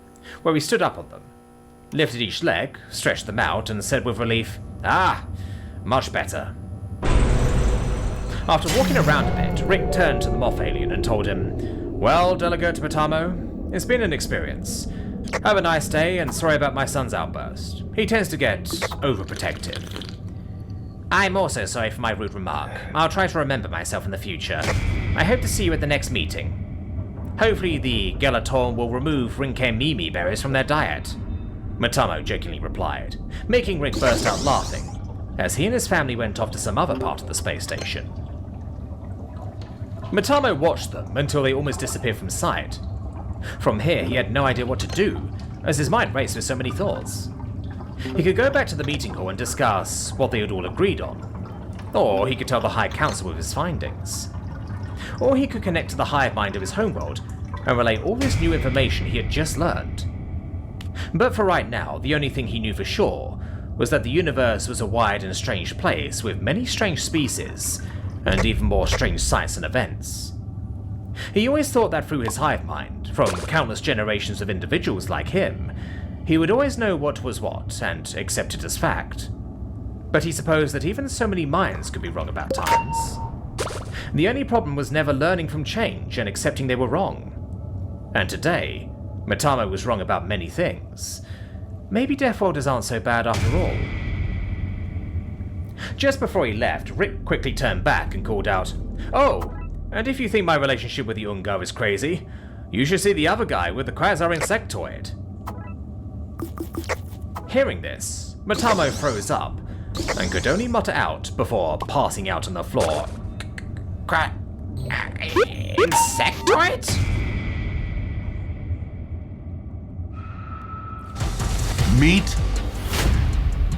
where he stood up on them, lifted each leg, stretched them out, and said with relief, "Ah, much better." After walking around a bit, Rick turned to the moth alien and told him, Well, Delegate Matamo, it's been an experience. Have a nice day, and sorry about my son's outburst. He tends to get overprotective. I'm also sorry for my rude remark. I'll try to remember myself in the future. I hope to see you at the next meeting. Hopefully the Gelatorn will remove Rinke Mimi berries from their diet. Matamo jokingly replied, making Rick burst out laughing, as he and his family went off to some other part of the space station. Matamo watched them until they almost disappeared from sight. From here, he had no idea what to do, as his mind raced with so many thoughts. He could go back to the meeting hall and discuss what they had all agreed on, or he could tell the High Council of his findings. Or he could connect to the hive mind of his homeworld and relay all this new information he had just learned. But for right now, the only thing he knew for sure was that the universe was a wide and strange place with many strange species, and even more strange sights and events. He always thought that through his hive mind, from countless generations of individuals like him, he would always know what was what and accept it as fact. But he supposed that even so many minds could be wrong about times. The only problem was never learning from change and accepting they were wrong. And today, Matamo was wrong about many things. Maybe Death Worlders aren't so bad after all. Just before he left, Rick quickly turned back and called out, "Oh, and if you think my relationship with the Ungar is crazy, you should see the other guy with the Quasar insectoid." Hearing this, Matamo froze up and could only mutter out before passing out on the floor. Insectoid? Meet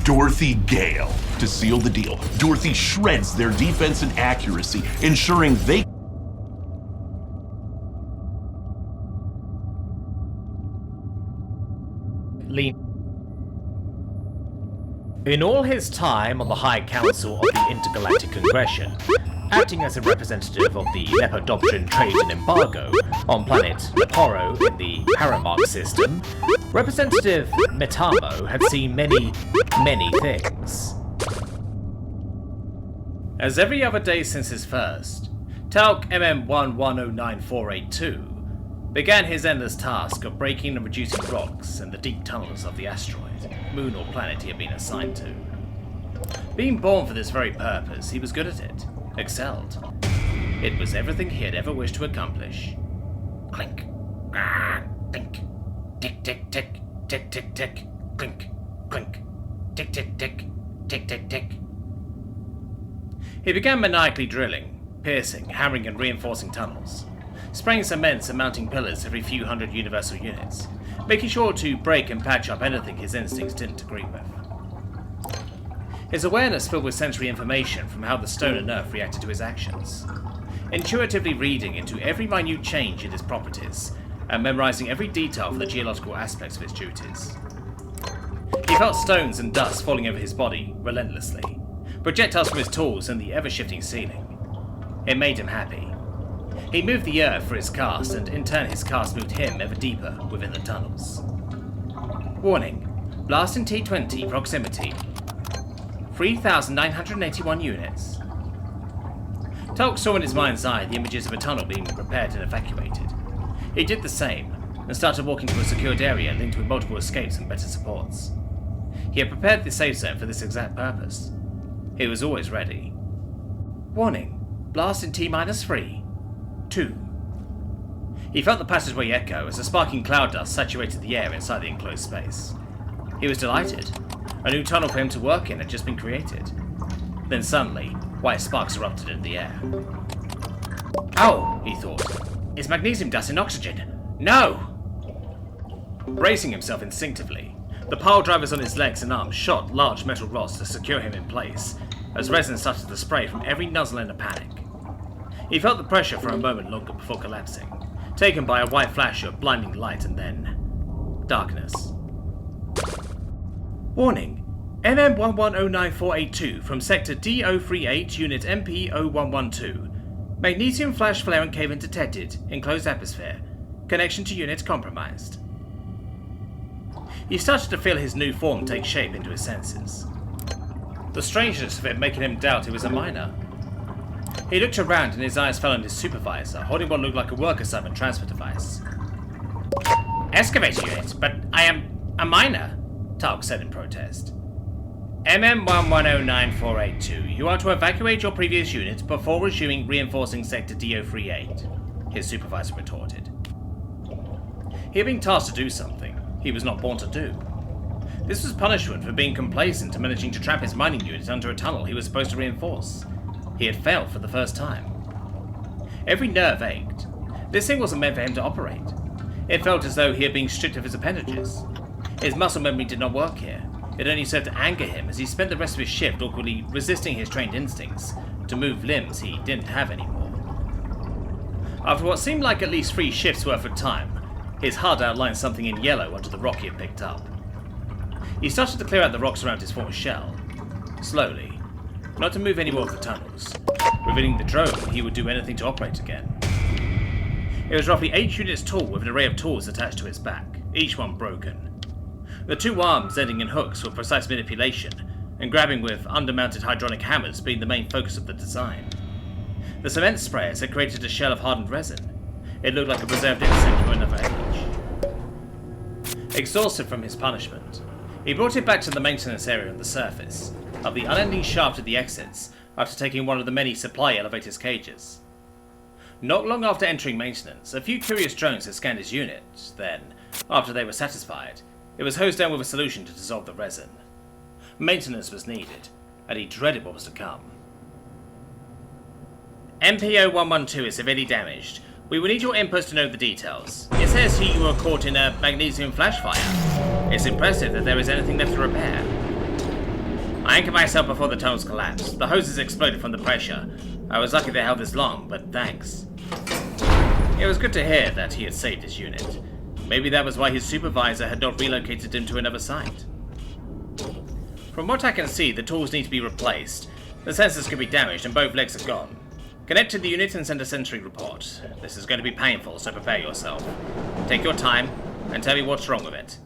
Dorothy Gale. To seal the deal, Dorothy shreds their defense and accuracy, ensuring they In all his time on the High Council of the Intergalactic Congression, acting as a representative of the Lepidopteran Trade and Embargo on planet Leporo in the Paramark system, Representative Matamo had seen many things. As every other day since his first, Talc MM1109-482 began his endless task of breaking and reducing rocks in the deep tunnels of the asteroid, moon or planet he had been assigned to. Being born for this very purpose, he was good at it, excelled. It was everything he had ever wished to accomplish. Clink, clink, tick tick tick, tick tick tick, clink, clink, tick tick tick, tick tick tick. He began maniacally drilling, piercing, hammering and reinforcing tunnels, spraying cements and mounting pillars every few hundred universal units, making sure to break and patch up anything his instincts didn't agree with. His awareness filled with sensory information from how the stone and earth reacted to his actions, intuitively reading into every minute change in his properties, and memorizing every detail for the geological aspects of his duties. He felt stones and dust falling over his body relentlessly, projectiles from his tools and the ever-shifting ceiling. It made him happy. He moved the earth for his cast, and in turn his cast moved him ever deeper within the tunnels. Warning. Blast in T20 proximity. 3,981 units. Talc saw in his mind's eye the images of a tunnel being repaired and evacuated. He did the same, and started walking to a secured area linked with multiple escapes and better supports. He had prepared the safe zone for this exact purpose. He was always ready. Warning. Blast in T-3. 2. He felt the passageway echo as a sparking cloud dust saturated the air inside the enclosed space. He was delighted. A new tunnel for him to work in had just been created. Then suddenly, white sparks erupted in the air. Oh, he thought. It's magnesium dust and oxygen. No! Bracing himself instinctively, the pile drivers on his legs and arms shot large metal rods to secure him in place, as resin started to spray from every nozzle in a panic. He felt the pressure for a moment longer before collapsing, taken by a white flash of blinding light and then darkness. Warning. MM1109-482 from Sector D038, Unit MP0112. Magnesium flash flare and cave-in detected. Enclosed atmosphere. Connection to unit compromised. He started to feel his new form take shape into his senses. The strangeness of it making him doubt he was a miner. He looked around and his eyes fell on his supervisor, holding what looked like a work assignment transfer device. Excavator unit, but I am a miner, Talk said in protest. MM1109-482, you are to evacuate your previous unit before resuming reinforcing Sector DO38, his supervisor retorted. He had been tasked to do something he was not born to do. This was punishment for being complacent and managing to trap his mining unit under a tunnel he was supposed to reinforce. He had failed for the first time. Every nerve ached. This thing wasn't meant for him to operate. It felt as though he had been stripped of his appendages. His muscle memory did not work here. It only served to anger him as he spent the rest of his shift awkwardly resisting his trained instincts to move limbs he didn't have anymore. After what seemed like at least 3 shifts worth of time, his HUD outlined something in yellow onto the rock he had picked up. He started to clear out the rocks around his former shell, slowly, not to move any more of the tunnels, revealing the drone he would do anything to operate again. It was roughly 8 units tall with an array of tools attached to its back, each one broken. The 2 arms ending in hooks for precise manipulation, and grabbing with undermounted hydraulic hammers being the main focus of the design. The cement sprayers had created a shell of hardened resin. It looked like a preserved insect from another age. Exhausted from his punishment, he brought it back to the maintenance area on the surface, up the unending shaft of the exits, after taking one of the many supply elevators' cages. Not long after entering maintenance, a few curious drones had scanned his unit. Then, after they were satisfied, it was hosed down with a solution to dissolve the resin. Maintenance was needed, and he dreaded what was to come. MPO-112 is severely damaged. We will need your inputs to know the details. It says here you were caught in a magnesium flash fire. It's impressive that there is anything left to repair. I anchored myself before the tunnels collapsed. The hoses exploded from the pressure. I was lucky they held this long, but thanks. It was good to hear that he had saved his unit. Maybe that was why his supervisor had not relocated him to another site. From what I can see, the tools need to be replaced. The sensors could be damaged and both legs are gone. Connect to the unit and send a sensory report. This is going to be painful, so prepare yourself. Take your time and tell me what's wrong with it.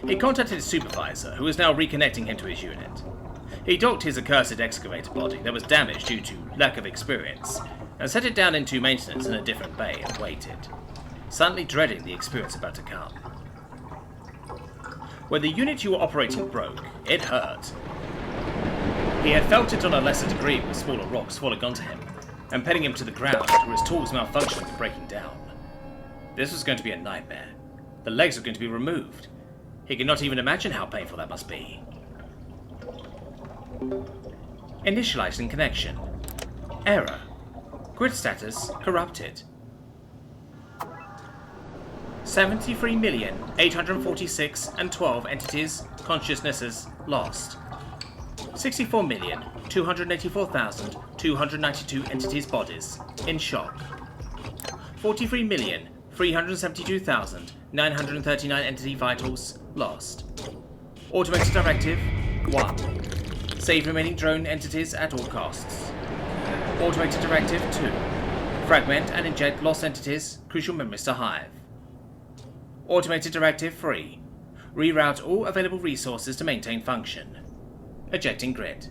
He contacted his supervisor, who was now reconnecting him to his unit. He docked his accursed excavator body that was damaged due to lack of experience, and set it down into maintenance in a different bay and waited, suddenly dreading the experience about to come. When the unit you were operating broke, it hurt. He had felt it on a lesser degree with smaller rocks falling onto him, and pinning him to the ground or his tools malfunctioning and breaking down. This was going to be a nightmare. The legs were going to be removed. He could not even imagine how painful that must be. Initializing connection. Error. Grid status corrupted. 73,846,012 entities, consciousnesses lost. 64,284,292 entities' bodies in shock. 43,372,939 entity vitals lost. Automated Directive 1. Save remaining drone entities at all costs. Automated Directive 2. Fragment and inject lost entities, crucial memories to Hive. Automated Directive 3. Reroute all available resources to maintain function. Ejecting grid.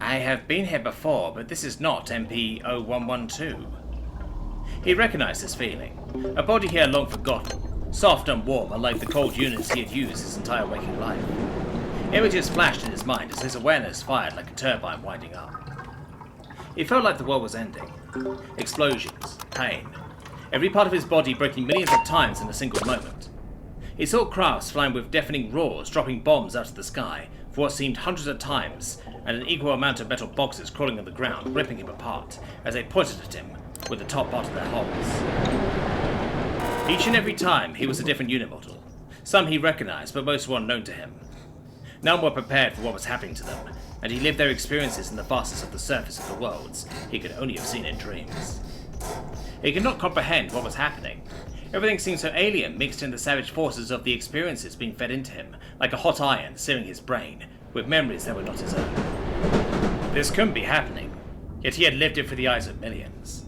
I have been here before, but this is not MP-0112. He recognized this feeling. A body he had long forgotten, soft and warm, unlike the cold units he had used his entire waking life. Images flashed in his mind as his awareness fired like a turbine winding up. He felt like the world was ending. Explosions, pain, every part of his body breaking millions of times in a single moment. He saw crafts flying with deafening roars, dropping bombs out of the sky for what seemed hundreds of times, and an equal amount of metal boxes crawling on the ground, ripping him apart as they pointed at him with the top part of their hulls. Each and every time, he was a different unit model. Some he recognized, but most were unknown to him. None were prepared for what was happening to them, and he lived their experiences in the fastness of the surface of the worlds he could only have seen in dreams. He could not comprehend what was happening. Everything seemed so alien, mixed in the savage forces of the experiences being fed into him, like a hot iron searing his brain, with memories that were not his own. This couldn't be happening, yet he had lived it for the eyes of millions.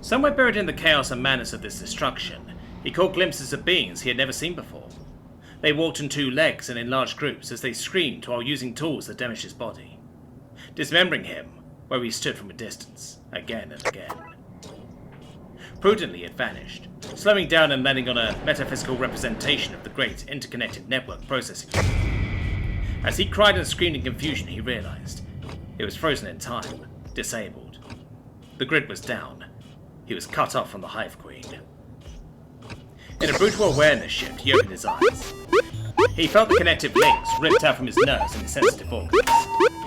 Somewhere buried in the chaos and madness of this destruction, he caught glimpses of beings he had never seen before. They walked on two legs and in large groups as they screamed while using tools that damaged his body, dismembering him where he stood from a distance, again and again. Prudently it vanished, slowing down and landing on a metaphysical representation of the great interconnected network processing unit. As he cried and screamed in confusion, he realized it was frozen in time, disabled. The grid was down. He was cut off from the Hive Queen. In a brutal awareness shift, he opened his eyes. He felt the connective links ripped out from his nerves and his sensitive organs.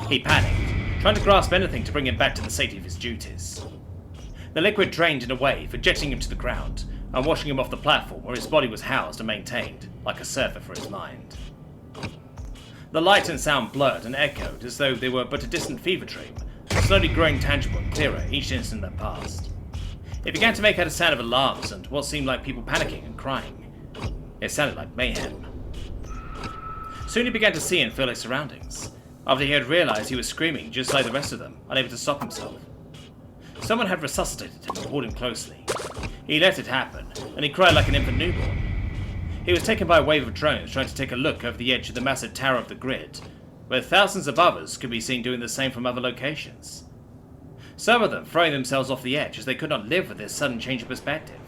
He panicked, trying to grasp anything to bring him back to the safety of his duties. The liquid drained in a wave, ejecting him to the ground and washing him off the platform where his body was housed and maintained, like a server for his mind. The light and sound blurred and echoed as though they were but a distant fever dream, slowly growing tangible and clearer each instant that passed. It began to make out a sound of alarms and what seemed like people panicking and crying. It sounded like mayhem. Soon he began to see and feel his surroundings, after he had realized he was screaming just like the rest of them, unable to stop himself. Someone had resuscitated him and pulled him closely. He let it happen, and he cried like an infant newborn. He was taken by a wave of drones trying to take a look over the edge of the massive tower of the grid, where thousands of others could be seen doing the same from other locations. Some of them throwing themselves off the edge as they could not live with this sudden change of perspective.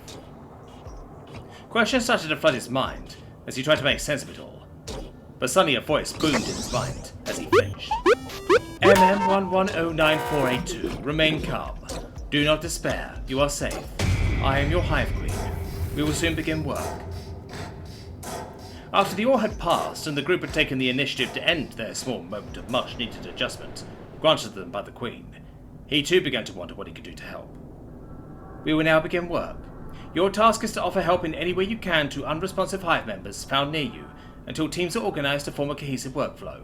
Questions started to flood his mind as he tried to make sense of it all, but suddenly a voice boomed in his mind as he flinched. MM11094882, remain calm. Do not despair, you are safe. I am your Hive Queen. We will soon begin work. After the awe had passed and the group had taken the initiative to end their small moment of much needed adjustment, granted them by the Queen, he too began to wonder what he could do to help. We will now begin work. Your task is to offer help in any way you can to unresponsive Hive members found near you, until teams are organized to form a cohesive workflow.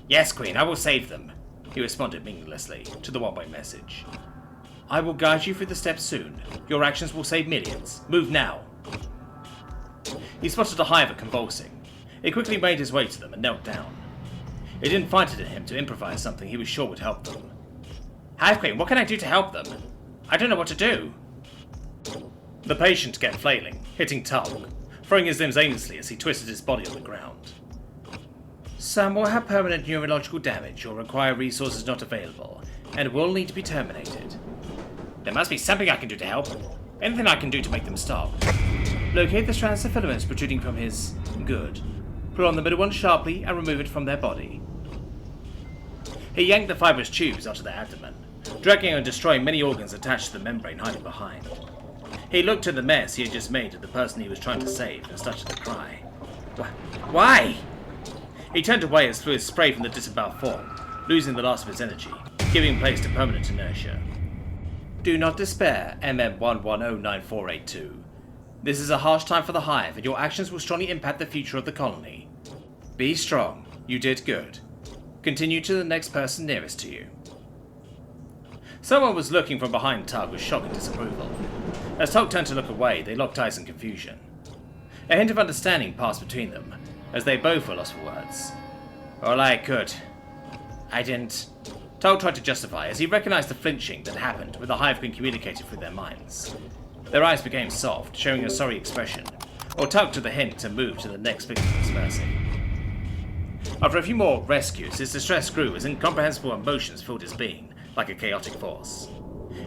Yes, Queen, I will save them, he responded meaninglessly to the one-way message. I will guide you through the steps soon. Your actions will save millions. Move now. He spotted a Hiver convulsing. He quickly made his way to them and knelt down. It didn't find it in him to improvise something he was sure would help them. Hive Queen, what can I do to help them? I don't know what to do. The patient kept flailing, hitting Tulk, throwing his limbs aimlessly as he twisted his body on the ground. Some will have permanent neurological damage or require resources not available, and will need to be terminated. There must be something I can do to help. Anything I can do to make them stop. Locate the strands of filaments protruding from his... Good. Pull on the middle one sharply and remove it from their body. He yanked the fibrous tubes out of their abdomen, dragging and destroying many organs attached to the membrane hiding behind. He looked at the mess he had just made of the person he was trying to save and started to cry. Why? He turned away as fluid sprayed from the disemboweled form, losing the last of his energy, giving place to permanent inertia. Do not despair, MM11094882. This is a harsh time for the Hive, and your actions will strongly impact the future of the colony. Be strong. You did good. Continue to the next person nearest to you. Someone was looking from behind Tug with shock and disapproval. As Tug turned to look away, they locked eyes in confusion. A hint of understanding passed between them, as they both were lost for words. All I could. I didn't... Tug tried to justify as he recognized the flinching that happened when the Hive Queen communicated through their minds. Their eyes became soft, showing a sorry expression, or Tug took the hint and moved to the next victim's mercy. After a few more rescues, his distress grew as incomprehensible emotions filled his being, like a chaotic force.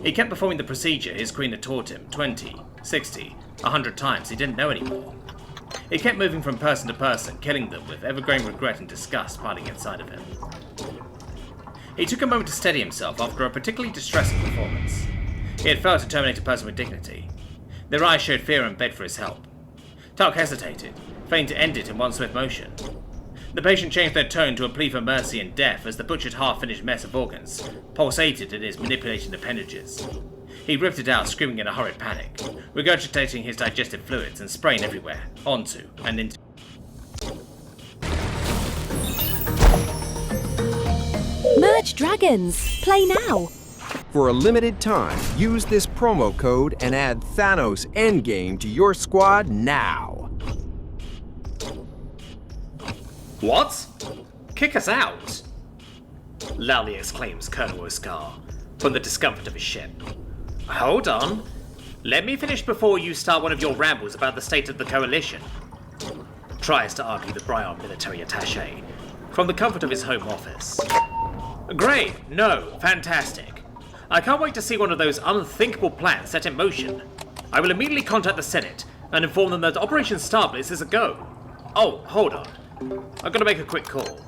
He kept performing the procedure his queen had taught him 20, 60, 100 times he didn't know anymore. He kept moving from person to person, killing them with ever-growing regret and disgust piling inside of him. He took a moment to steady himself after a particularly distressing performance. He had failed to terminate a person with dignity. Their eyes showed fear and begged for his help. Tulk hesitated, failing to end it in one swift motion. The patient changed their tone to a plea for mercy and death as the butchered half-finished mess of organs pulsated in his manipulated appendages. He ripped it out, screaming in a horrid panic, regurgitating his digestive fluids and spraying everywhere, onto and into... Merge Dragons! Play now! For a limited time, use this promo code and add Thanos Endgame to your squad now. What? Kick us out? Loudly exclaims Colonel Oscar from the discomfort of his ship. Hold on. Let me finish before you start one of your rambles about the state of the Coalition. tries to argue the Bryon military attaché, from the comfort of his home office. Great, no, fantastic. I can't wait to see one of those unthinkable plans set in motion. I will immediately contact the Senate and inform them that Operation Starbliss is a go. Oh, hold on. I've got to make a quick call.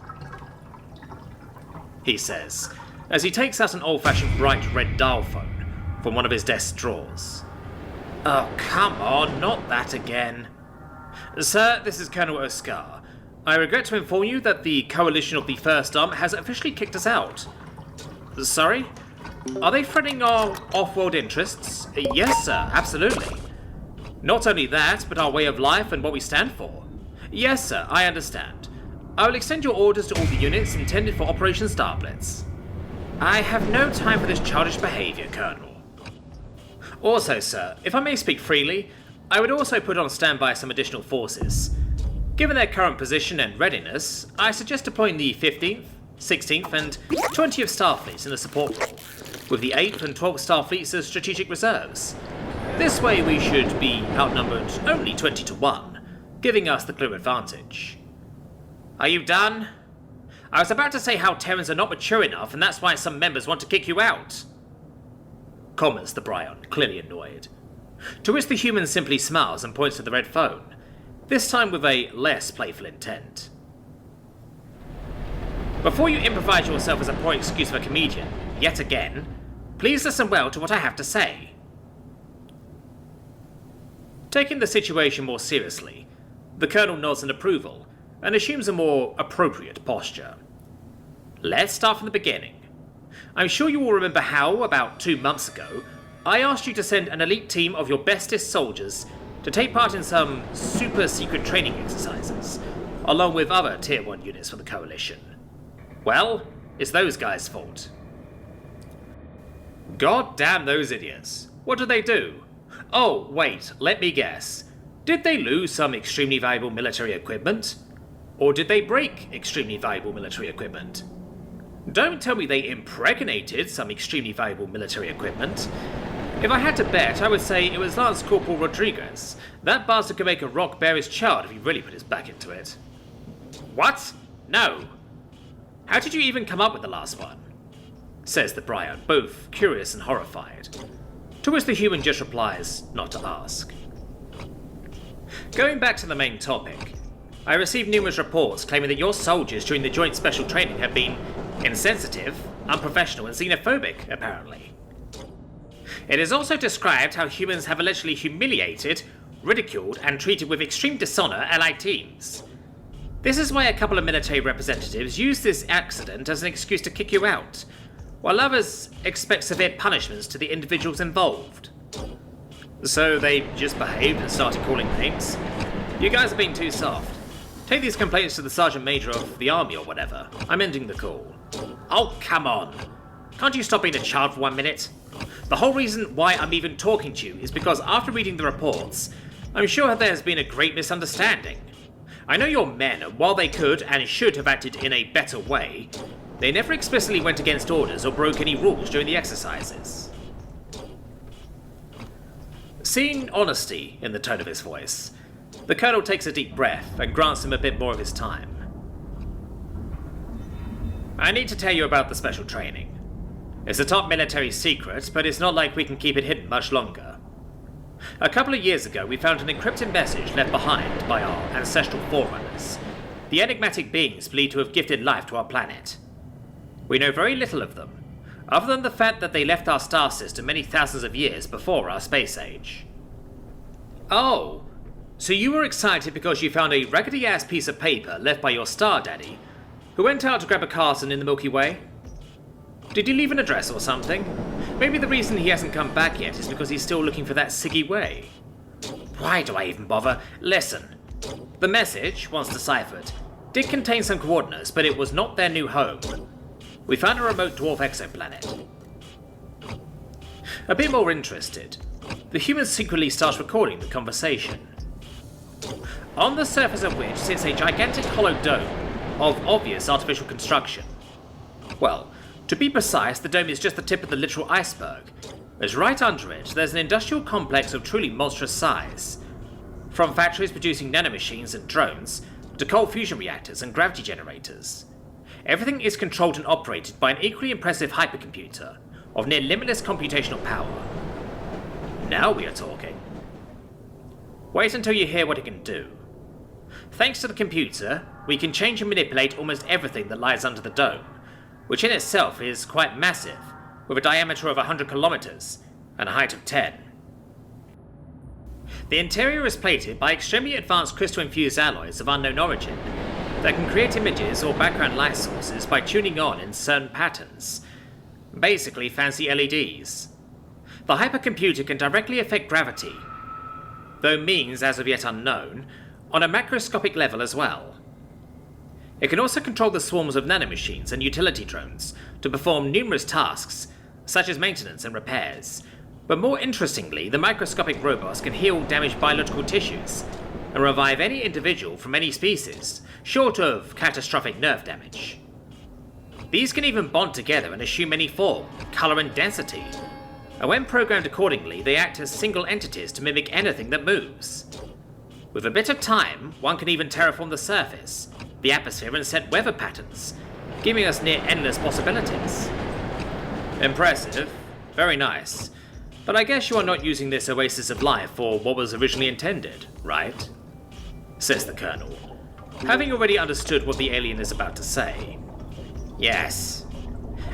He says, as he takes out an old-fashioned bright red dial phone from one of his desk drawers. Oh, come on, not that again. Sir, this is Colonel Oscar. I regret to inform you that the coalition of the First Arm has officially kicked us out. Sorry? Are they threatening our off-world interests? Yes, sir, absolutely. Not only that, but our way of life and what we stand for. Yes, sir, I understand. I will extend your orders to all the units intended for Operation Starblitz. I have no time for this childish behavior, Colonel. Also, sir, if I may speak freely, I would also put on standby some additional forces. Given their current position and readiness, I suggest deploying the 15th, 16th, and 20th Starfleets in the support role, with the 8th and 12th Starfleets as strategic reserves. This way we should be outnumbered only 20 to 1, giving us the clear advantage. Are you done? I was about to say how Terrans are not mature enough, and that's why some members want to kick you out. Comments the Bryon, clearly annoyed. To which the human simply smiles and points to the red phone, this time with a less playful intent. Before you improvise yourself as a poor excuse of a comedian, yet again, please listen well to what I have to say. Taking the situation more seriously, the Colonel nods in approval and assumes a more appropriate posture. Let's start from the beginning. I'm sure you will remember how, about 2 months ago, I asked you to send an elite team of your bestest soldiers to take part in some super-secret training exercises, along with other Tier 1 units for the Coalition. Well, it's those guys' fault. God damn those idiots. What did they do? Oh, wait, let me guess. Did they lose some extremely valuable military equipment? Or did they break extremely valuable military equipment? Don't tell me they impregnated some extremely valuable military equipment. If I had to bet, I would say it was Lance Corporal Rodriguez. That bastard could make a rock bear his child if he really put his back into it. What? No. How did you even come up with the last one? Says the Bryon, both curious and horrified. To which the human just replies, not to ask. Going back to the main topic, I received numerous reports claiming that your soldiers during the joint special training have been insensitive, unprofessional, and xenophobic, apparently. It is also described how humans have allegedly humiliated, ridiculed, and treated with extreme dishonor allied teams. This is why a couple of military representatives use this accident as an excuse to kick you out, while others expect severe punishments to the individuals involved. So they just behaved and started calling names? You guys are being too soft. Take these complaints to the Sergeant Major of the Army or whatever. I'm ending the call. Oh, come on. Can't you stop being a child for 1 minute? The whole reason why I'm even talking to you is because after reading the reports, I'm sure there has been a great misunderstanding. I know your men, and while they could and should have acted in a better way, they never explicitly went against orders or broke any rules during the exercises. Seeing honesty in the tone of his voice, the Colonel takes a deep breath and grants him a bit more of his time. I need to tell you about the special training. It's a top military secret, but it's not like we can keep it hidden much longer. A couple of years ago, we found an encrypted message left behind by our ancestral forerunners, the enigmatic beings believed to have gifted life to our planet. We know very little of them, other than the fact that they left our star system many thousands of years before our space age. Oh, so you were excited because you found a raggedy-ass piece of paper left by your star daddy, who went out to grab a Carson in the Milky Way? Did you leave an address or something? Maybe the reason he hasn't come back yet is because he's still looking for that Siggy Way. Why do I even bother? Listen. The message, once deciphered, did contain some coordinates, but it was not their new home. We found a remote dwarf exoplanet. A bit more interested, the human secretly starts recording the conversation. On the surface of which sits a gigantic hollow dome of obvious artificial construction. Well, to be precise, the dome is just the tip of the literal iceberg, as right under it there's an industrial complex of truly monstrous size. from factories producing nanomachines and drones to cold fusion reactors and gravity generators. Everything is controlled and operated by an equally impressive hypercomputer of near limitless computational power. Now we are talking. Wait until you hear what it can do. Thanks to the computer, we can change and manipulate almost everything that lies under the dome, which in itself is quite massive, with a diameter of 100 kilometers and a height of 10. The interior is plated by extremely advanced crystal-infused alloys of unknown origin that can create images or background light sources by tuning on in certain patterns. Basically fancy LEDs. The hypercomputer can directly affect gravity, though means as of yet unknown, on a macroscopic level as well. It can also control the swarms of nanomachines and utility drones to perform numerous tasks, such as maintenance and repairs. But more interestingly, the microscopic robots can heal damaged biological tissues and revive any individual from any species, short of catastrophic nerve damage. These can even bond together and assume any form, colour and density, and when programmed accordingly, they act as single entities to mimic anything that moves. With a bit of time, one can even terraform the surface, the atmosphere and set weather patterns, giving us near endless possibilities. Impressive, very nice. But I guess you are not using this oasis of life for what was originally intended, right? Says the Colonel, having already understood what the alien is about to say. Yes.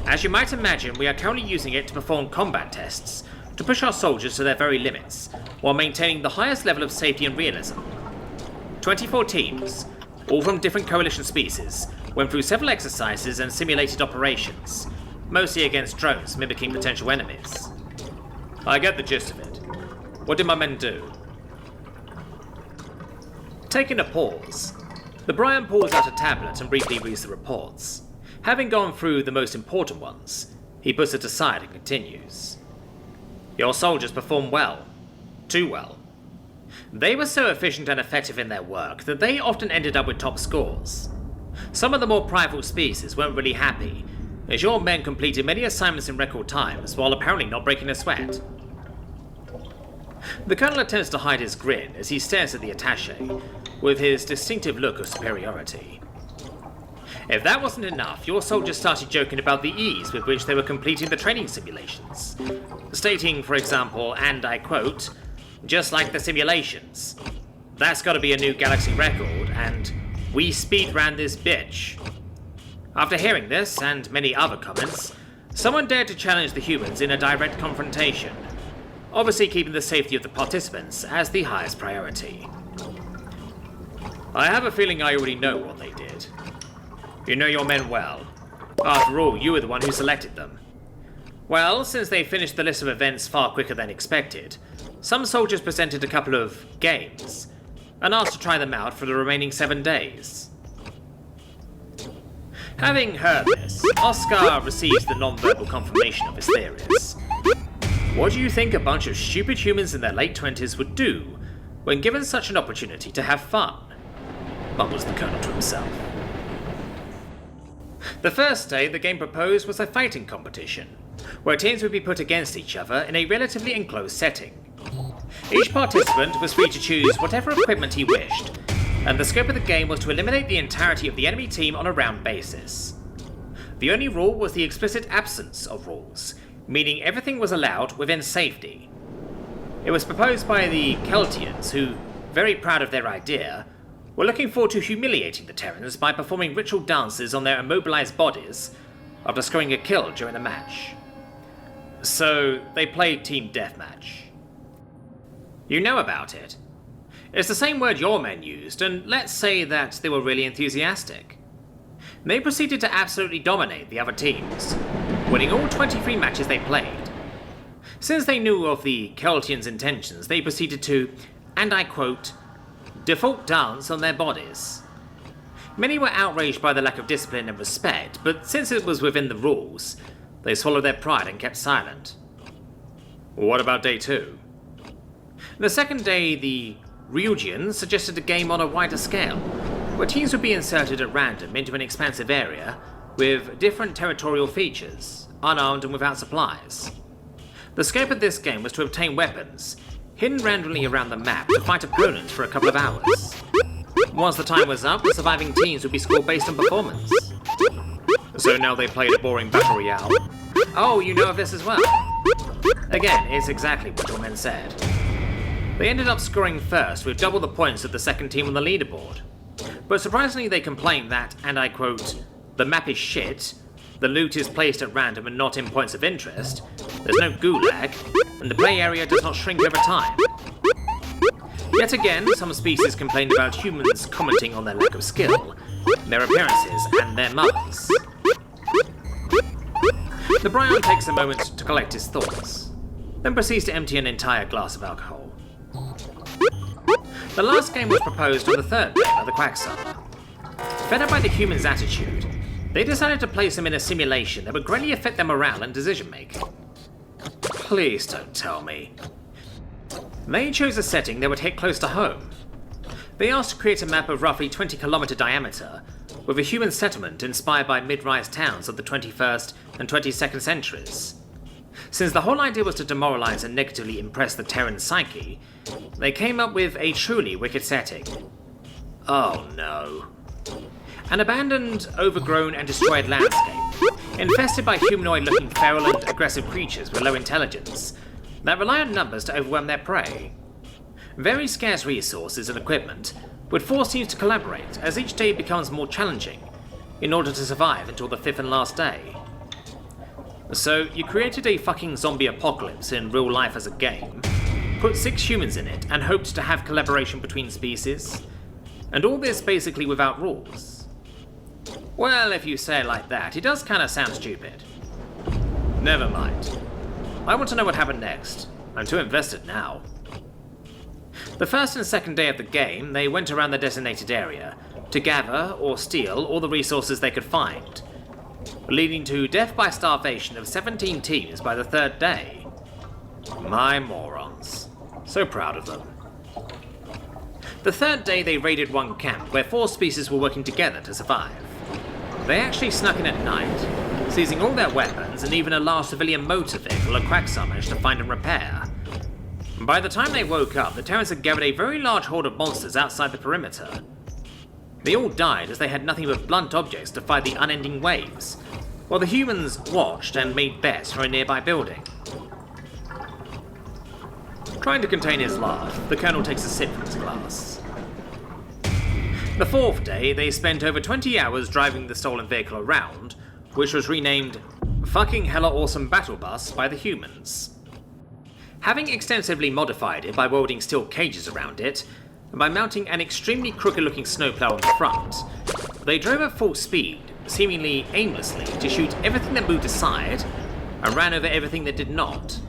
As you might imagine, we are currently using it to perform combat tests, to push our soldiers to their very limits, while maintaining the highest level of safety and realism. 24 teams, all from different coalition species, went through several exercises and simulated operations, mostly against drones mimicking potential enemies. I get the gist of it. What did my men do? Taking a pause, the Brian pulls out a tablet and briefly reads the reports. Having gone through the most important ones, he puts it aside and continues. Your soldiers performed well. Too well. They were so efficient and effective in their work that they often ended up with top scores. Some of the more prideful species weren't really happy, as your men completed many assignments in record times while apparently not breaking a sweat. The Colonel attempts to hide his grin as he stares at the attaché, with his distinctive look of superiority. If that wasn't enough, your soldiers started joking about the ease with which they were completing the training simulations, stating, for example, and I quote, "Just like the simulations. That's gotta be a new galaxy record, and we speed ran this bitch." After hearing this, and many other comments, someone dared to challenge the humans in a direct confrontation, obviously keeping the safety of the participants as the highest priority. I have a feeling I already know what they did. You know your men well. After all, you were the one who selected them. Well, since they finished the list of events far quicker than expected, some soldiers presented a couple of games, and asked to try them out for the remaining 7 days. Having heard this, Oscar receives the non-verbal confirmation of his theories. What do you think a bunch of stupid humans in their late 20s would do when given such an opportunity to have fun? Mumbles the Colonel to himself. The first day, the game proposed was a fighting competition, where teams would be put against each other in a relatively enclosed setting. Each participant was free to choose whatever equipment he wished, and the scope of the game was to eliminate the entirety of the enemy team on a round basis. The only rule was the explicit absence of rules, meaning everything was allowed within safety. It was proposed by the Keltians, who, very proud of their idea, were looking forward to humiliating the Terrans by performing ritual dances on their immobilized bodies after scoring a kill during the match. So, they played Team Deathmatch. You know about it. It's the same word your men used, and let's say that they were really enthusiastic. They proceeded to absolutely dominate the other teams, winning all 23 matches they played. Since they knew of the Keltians' intentions, they proceeded to, and I quote, default dance on their bodies. Many were outraged by the lack of discipline and respect, but since it was within the rules, they swallowed their pride and kept silent. What about day 2? The second day, the Ryugians suggested a game on a wider scale, where teams would be inserted at random into an expansive area with different territorial features, unarmed and without supplies. The scope of this game was to obtain weapons, hidden randomly around the map to fight opponents for a couple of hours. Once the time was up, the surviving teams would be scored based on performance. So now they played a boring battle royale. Oh, you know of this as well? Again, it's exactly what your men said. They ended up scoring first with double the points of the second team on the leaderboard. But surprisingly they complained that, and I quote, "The map is shit, the loot is placed at random and not in points of interest, there's no gulag, and the play area does not shrink over time." Yet again, some species complained about humans commenting on their lack of skill, their appearances, and their mothers. The Brian takes a moment to collect his thoughts, then proceeds to empty an entire glass of alcohol. The last game was proposed on the third day by the Quacksummer. Fed up by the humans' attitude, they decided to place them in a simulation that would greatly affect their morale and decision-making. Please don't tell me. They chose a setting that would hit close to home. They asked to create a map of roughly 20-kilometer diameter, with a human settlement inspired by mid-rise towns of the 21st and 22nd centuries. Since the whole idea was to demoralize and negatively impress the Terran psyche, they came up with a truly wicked setting. Oh no. An abandoned, overgrown and destroyed landscape, infested by humanoid-looking feral and aggressive creatures with low intelligence, that rely on numbers to overwhelm their prey. Very scarce resources and equipment would force teams to collaborate as each day becomes more challenging, in order to survive until the fifth and last day. So, you created a fucking zombie apocalypse in real life as a game, put 6 humans in it, and hoped to have collaboration between species? And all this basically without rules? Well, if you say it like that, it does kinda sound stupid. Never mind. I want to know what happened next. I'm too invested now. The first and second day of the game, they went around the designated area to gather or steal all the resources they could find, leading to death by starvation of 17 teams by the third day. My morons. So proud of them. The third day they raided one camp where 4 species were working together to survive. They actually snuck in at night, seizing all their weapons and even a large civilian motor vehicle a Quacksummer managed to find and repair. By the time they woke up, the Terrans had gathered a very large horde of monsters outside the perimeter. They all died as they had nothing but blunt objects to fight the unending waves, while the humans watched and made bets from a nearby building. Trying to contain his laugh, the Colonel takes a sip from his glass. The fourth day, they spent over 20 hours driving the stolen vehicle around, which was renamed Fucking Hella Awesome Battle Bus by the humans. Having extensively modified it by welding steel cages around it, and by mounting an extremely crooked-looking snowplow on the front, they drove at full speed, seemingly aimlessly, to shoot everything that moved aside, and ran over everything that did not.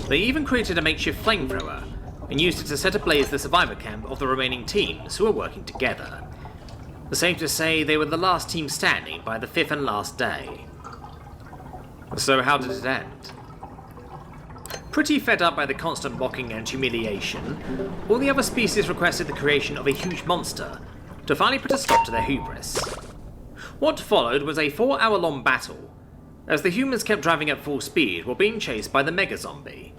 They even created a makeshift flamethrower, and used it to set ablaze the survivor camp of the remaining teams who were working together. Safe to say they were the last team standing by the 5th and last day. So how did it end? Pretty fed up by the constant mocking and humiliation, all the other species requested the creation of a huge monster to finally put a stop to their hubris. What followed was a 4-hour-long battle, as the humans kept driving at full speed while being chased by the mega zombie.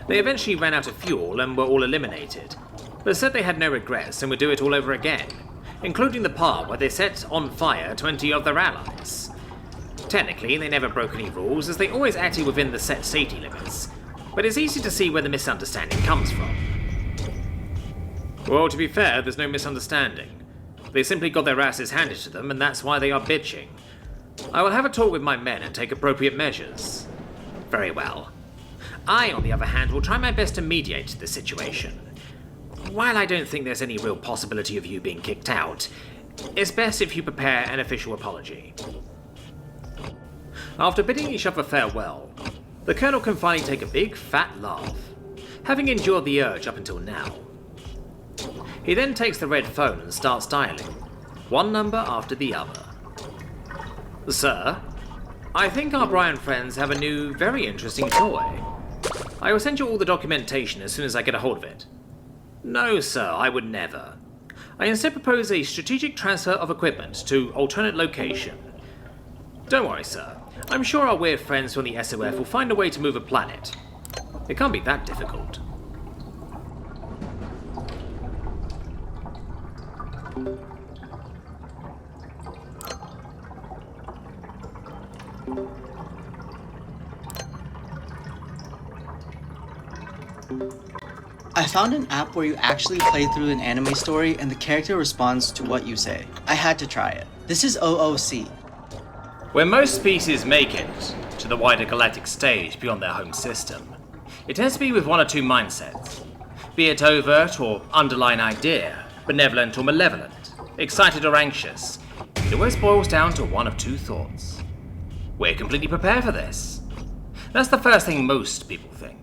They eventually ran out of fuel and were all eliminated, but said they had no regrets and would do it all over again, including the part where they set on fire 20 of their allies. Technically, they never broke any rules, as they always acted within the set safety limits, but it's easy to see where the misunderstanding comes from. Well, to be fair, there's no misunderstanding. They simply got their asses handed to them, and that's why they are bitching. I will have a talk with my men and take appropriate measures. Very well. I, on the other hand, will try my best to mediate the situation. While I don't think there's any real possibility of you being kicked out, it's best if you prepare an official apology. After bidding each other farewell, the Colonel can finally take a big, fat laugh, having endured the urge up until now. He then takes the red phone and starts dialing, one number after the other. Sir, I think our Brian friends have a new, very interesting toy. I will send you all the documentation as soon as I get a hold of it. No, sir, I would never. I instead propose a strategic transfer of equipment to alternate location. Don't worry, sir. I'm sure our weird friends from the SOF will find a way to move a planet. It can't be that difficult. I found an app where you actually play through an anime story and the character responds to what you say. I had to try it. This is OOC. When most species make it to the wider galactic stage beyond their home system, it tends to be with one or two mindsets. Be it overt or underlying idea, benevolent or malevolent, excited or anxious, it always boils down to one of two thoughts. We're completely prepared for this. That's the first thing most people think.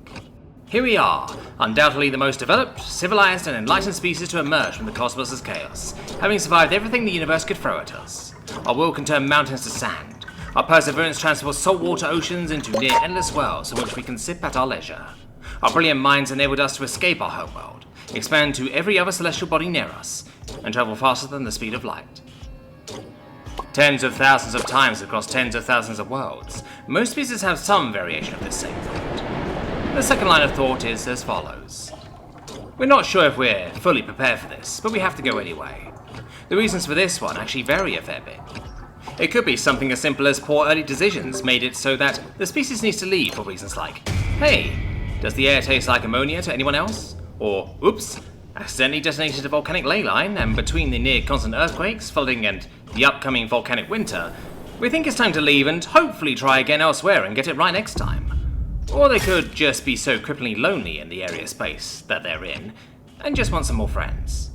Here we are, undoubtedly the most developed, civilized, and enlightened species to emerge from the cosmos' chaos, having survived everything the universe could throw at us. Our will can turn mountains to sand. Our perseverance transforms saltwater oceans into near endless wells in which we can sip at our leisure. Our brilliant minds enabled us to escape our homeworld, expand to every other celestial body near us, and travel faster than the speed of light. Tens of thousands of times across tens of thousands of worlds, most species have some variation of this same thought. The second line of thought is as follows. We're not sure if we're fully prepared for this, but we have to go anyway. The reasons for this one actually vary a fair bit. It could be something as simple as poor early decisions made it so that the species needs to leave for reasons like, hey, does the air taste like ammonia to anyone else? Or, oops, accidentally detonated a volcanic ley line, and between the near constant earthquakes, flooding, and the upcoming volcanic winter, we think it's time to leave and hopefully try again elsewhere and get it right next time. Or they could just be so cripplingly lonely in the area of space that they're in, and just want some more friends.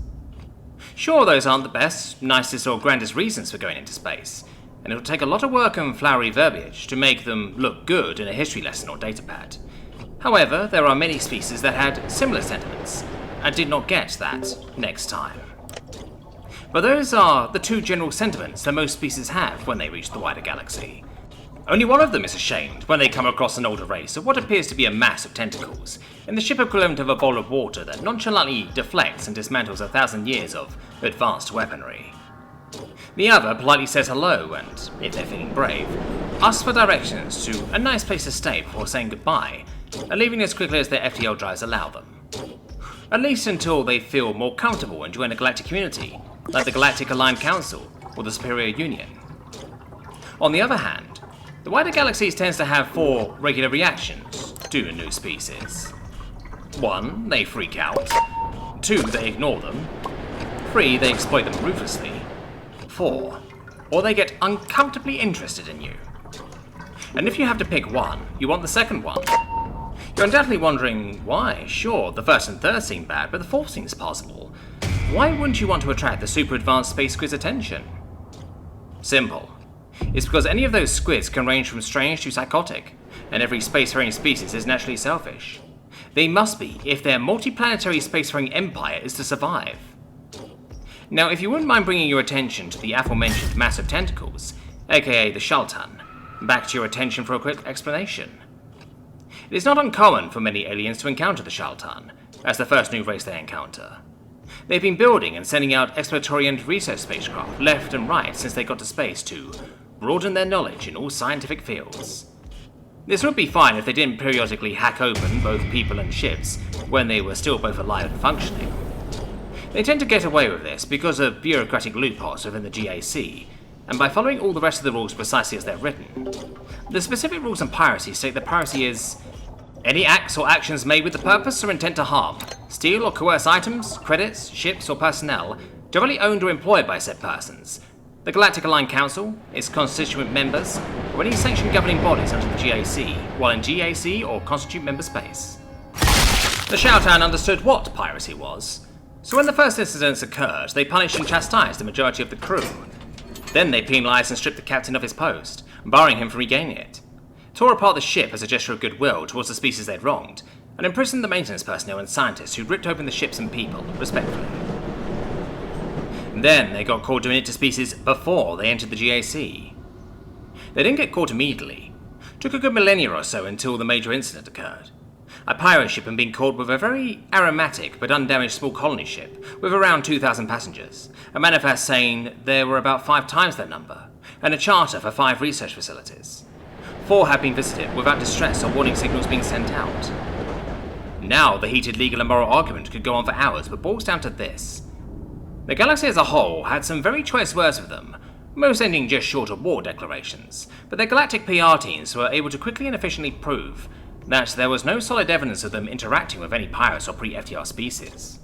Sure, those aren't the best, nicest, or grandest reasons for going into space, and it'll take a lot of work and flowery verbiage to make them look good in a history lesson or datapad. However, there are many species that had similar sentiments, and did not get that next time. But those are the two general sentiments that most species have when they reach the wider galaxy. Only one of them is ashamed when they come across an older race of what appears to be a mass of tentacles, in the ship equivalent of a bowl of water that nonchalantly deflects and dismantles 1,000 years of advanced weaponry. The other politely says hello and, if they're feeling brave, asks for directions to a nice place to stay before saying goodbye, and leaving as quickly as their FTL drives allow them. At least until they feel more comfortable and join a galactic community, like the Galactic Aligned Council or the Superior Union. On the other hand, the wider galaxies tends to have 4 regular reactions to a new species. 1, they freak out. 2, they ignore them. 3, they exploit them ruthlessly. 4, or they get uncomfortably interested in you. And if you have to pick one, you want the second one. You're undoubtedly wondering why. Sure, the first and third seem bad, but the fourth seems possible. Why wouldn't you want to attract the super advanced space squid's attention? Simple. It's because any of those squids can range from strange to psychotic, and every spacefaring species is naturally selfish. They must be if their multiplanetary spacefaring empire is to survive. Now, if you wouldn't mind bringing your attention to the aforementioned mass of tentacles, aka the Shaltan, back to your attention for a quick explanation. It is not uncommon for many aliens to encounter the Shaltan, as the first new race they encounter. They've been building and sending out exploratory and research spacecraft left and right since they got to space to broaden their knowledge in all scientific fields. This would be fine if they didn't periodically hack open both people and ships when they were still both alive and functioning. They tend to get away with this because of bureaucratic loopholes within the GAC, and by following all the rest of the rules precisely as they're written. The specific rules on piracy state that piracy is any acts or actions made with the purpose or intent to harm, steal or coerce items, credits, ships, or personnel directly owned or employed by said persons, the Galactic Aligned Council, its constituent members, or any sanctioned governing bodies under the GAC, while in GAC or constitute member space. The Shaltan understood what piracy was, so when the first incidents occurred, they punished and chastised the majority of the crew. Then they penalised and stripped the captain of his post, barring him from regaining it, tore apart the ship as a gesture of goodwill towards the species they'd wronged, and imprisoned the maintenance personnel and scientists who'd ripped open the ships and people, respectfully. Then they got caught doing it to species before they entered the GAC. They didn't get caught immediately. Took a good millennia or so until the major incident occurred. A pirate ship had been caught with a very aromatic but undamaged small colony ship with around 2,000 passengers, a manifest saying there were about 5 times that number, and a charter for 5 research facilities. 4 had been visited without distress or warning signals being sent out. Now the heated legal and moral argument could go on for hours, but boils down to this. The galaxy as a whole had some very choice words with them, most ending just short of war declarations, but their galactic PR teams were able to quickly and efficiently prove that there was no solid evidence of them interacting with any pirates or pre-FTR species.